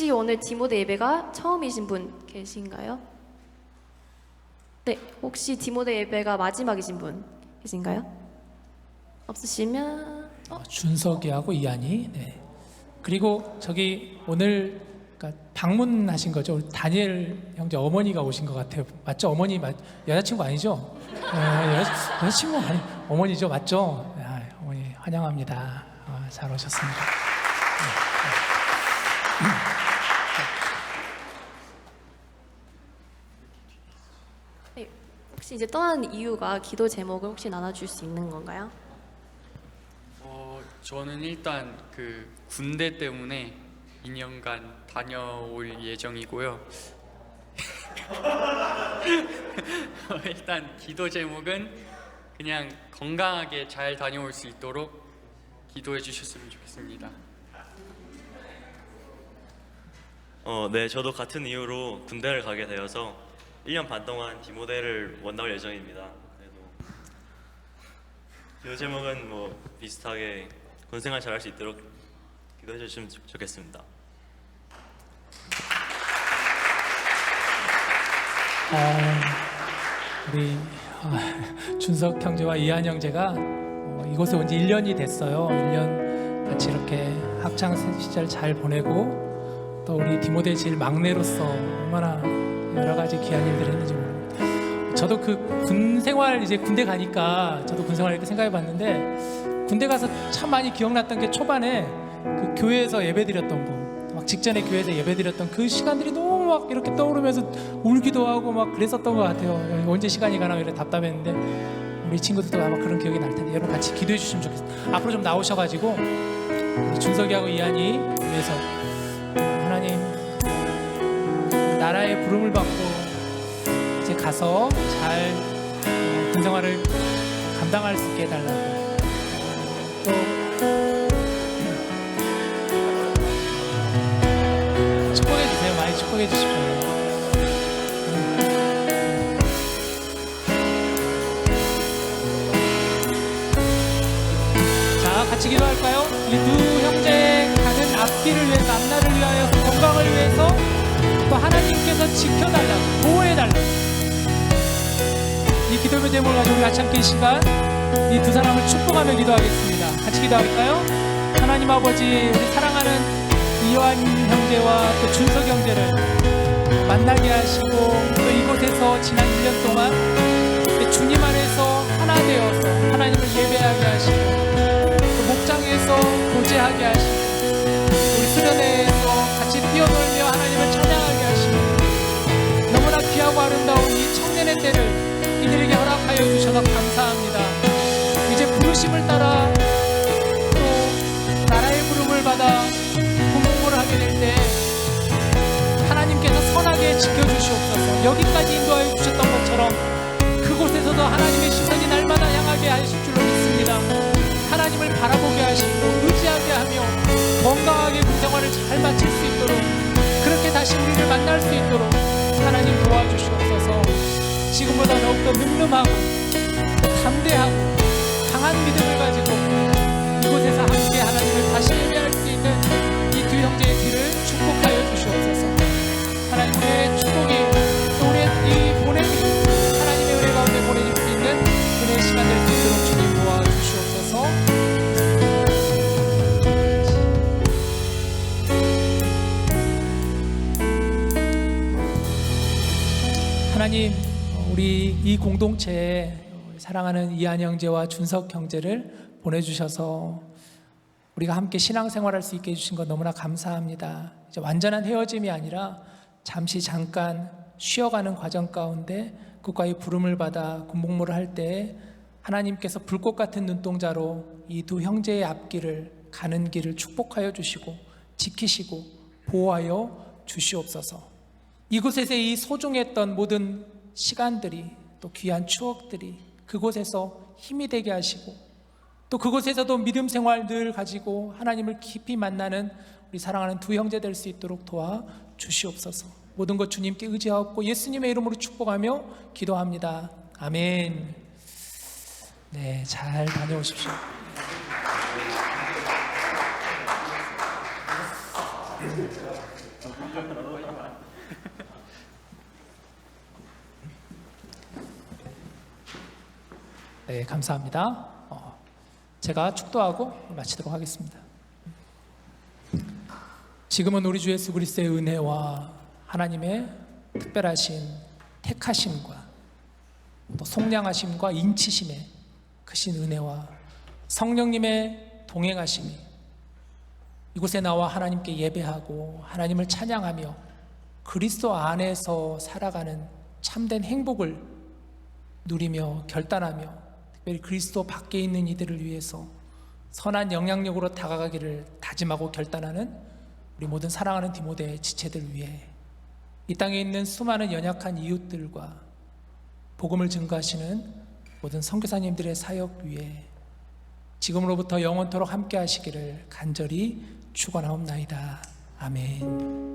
혹시 오늘 디모데 예배가 처음이신 분 계신가요? 네, 혹시 디모데 예배가 마지막이신 분 계신가요? 없으시면 준석이하고 이한이. 네. 그리고 저기 오늘 그러니까 방문하신 거죠. 우리 다니엘 형제 어머니가 오신 것 같아요. 맞죠? 어머니 여자친구 아니죠? 여자친구 아니 어머니죠, 맞죠? 아, 어머니 환영합니다. 잘 오셨습니다. 네, 혹시 이제 떠나는 이유가 기도 제목을 혹시 나눠줄 수 있는 건가요? 저는 일단 그 군대 때문에 2년간 다녀올 예정이고요. 일단 기도 제목은 그냥 건강하게 잘 다녀올 수 있도록 기도해 주셨으면 좋겠습니다. 네, 저도 같은 이유로 군대를 가게 되어서 1년 반 동안 디모데를 원나올 예정입니다. 그래도 기도 제목은 뭐 비슷하게 군생활 잘할 수 있도록 기도해 주시면 좋겠습니다. 우리 준석 형제와 이한 형제가 이곳에 온 지 1년이 됐어요. 1년 같이 이렇게 학창 시절 잘 보내고 또 우리 디모데 제일 막내로서 얼마나 여러 가지 귀한 일들을 했는지 모릅니다. 저도 그 군 생활 이제 군대 가니까 저도 군 생활 이렇게 생각해 봤는데 군대 가서 참 많이 기억났던 게 초반에 그 교회에서 예배드렸던 거, 막 직전에 교회에서 예배드렸던 그 시간들이 너무 막 이렇게 떠오르면서 울기도 하고 막 그랬었던 것 같아요. 언제 시간이 가나 이렇게 답답했는데 우리 친구들도 아마 그런 기억이 날 텐데 여러분 같이 기도해 주시면 좋겠어요. 앞으로 좀 나오셔가지고 우리 준석이하고 이한이 위해서 하나님 나라의 부름을 받고 이제 가서 잘 군생활을 감당할 수 있게 해달라고 또 축복해 주세요. 많이 축복해 주십시오. 자, 같이 기도할까요? 이 두 형제의 가는 앞길을 위해서, 앞날을 위하여, 건강을 위해서 또 하나님께서 지켜달라고, 보호해달라고 이 기도의 제목을 가지고 우리 같이 함께 이 시간 이 두 사람을 축복하며 기도하겠습니다. 같이 기도할까요? 하나님 아버지, 우리 사랑하는 이완 형제와 또 준석 형제를 만나게 하시고 또 이곳에서 지난 1년 동안 주님 안에서 하나 되어서 하나님을 예배하게 하시고 또 목장에서 교제하게 하시고 우리 수련회에서 같이 뛰어놀며 하나님을 찬양하게 하시고 너무나 귀하고 아름다운 이 청년의 때를 이들에게 허락하여 주셔서 감사합니다. 이제 부르심을 따라 또 나라의 부름을 받아 군복무를 하게 될 때 하나님께서 선하게 지켜주시옵소서. 여기까지 인도하여 주셨던 것처럼 그곳에서도 하나님의 시선이 날마다 향하게 하실 줄로 믿습니다. 하나님을 바라보게 하시고 의지하게 하며 건강하게 군생활을 잘 마칠 수 있도록 그렇게 다시 우리를 만날 수 있도록 하나님 도와주시옵소서. 지금보다 더욱더 늠름하고 담대하고 강한 믿음을 가지고 이곳에서 함께 하나님을 다시 예배할 수 있는 이 두 형제의 길을 축복하여 주시옵소서. 하나님의 축복이 또 우리의 이 보내기 하나님의 은혜 가운데 보내줄 수 있는 은혜의 시간 될 수 있도록 주님 도와주시옵소서. 하나님, 우리 이 공동체에 사랑하는 이한 형제와 준석 형제를 보내주셔서 우리가 함께 신앙생활할 수 있게 해주신 것 너무나 감사합니다. 이제 완전한 헤어짐이 아니라 잠시 잠깐 쉬어가는 과정 가운데 그과의 부름을 받아 군복무를 할 때 하나님께서 불꽃 같은 눈동자로 이 두 형제의 앞길을 가는 길을 축복하여 주시고 지키시고 보호하여 주시옵소서. 이곳에서의 이 소중했던 모든 시간들이 또 귀한 추억들이 그곳에서 힘이 되게 하시고 또 그곳에서도 믿음 생활 늘 가지고 하나님을 깊이 만나는 우리 사랑하는 두 형제 될 수 있도록 도와 주시옵소서. 모든 것 주님께 의지하옵고 예수님의 이름으로 축복하며 기도합니다. 아멘. 네, 잘 다녀오십시오. 네, 감사합니다. 제가 축도하고 마치도록 하겠습니다. 지금은 우리 주 예수 그리스도의 은혜와 하나님의 특별하신 택하심과 또 속량하심과 인치심의 크신 은혜와 성령님의 동행하심이 이곳에 나와 하나님께 예배하고 하나님을 찬양하며 그리스도 안에서 살아가는 참된 행복을 누리며 결단하며 특별히 그리스도 밖에 있는 이들을 위해서 선한 영향력으로 다가가기를 다짐하고 결단하는 우리 모든 사랑하는 디모데 지체들 위해 이 땅에 있는 수많은 연약한 이웃들과 복음을 증거하시는 모든 선교사님들의 사역 위에 지금으로부터 영원토록 함께 하시기를 간절히 축원하옵나이다. 아멘.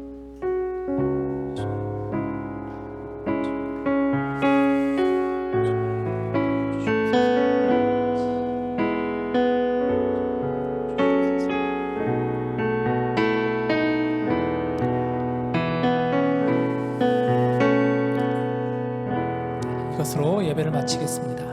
이것으로 예배를 마치겠습니다.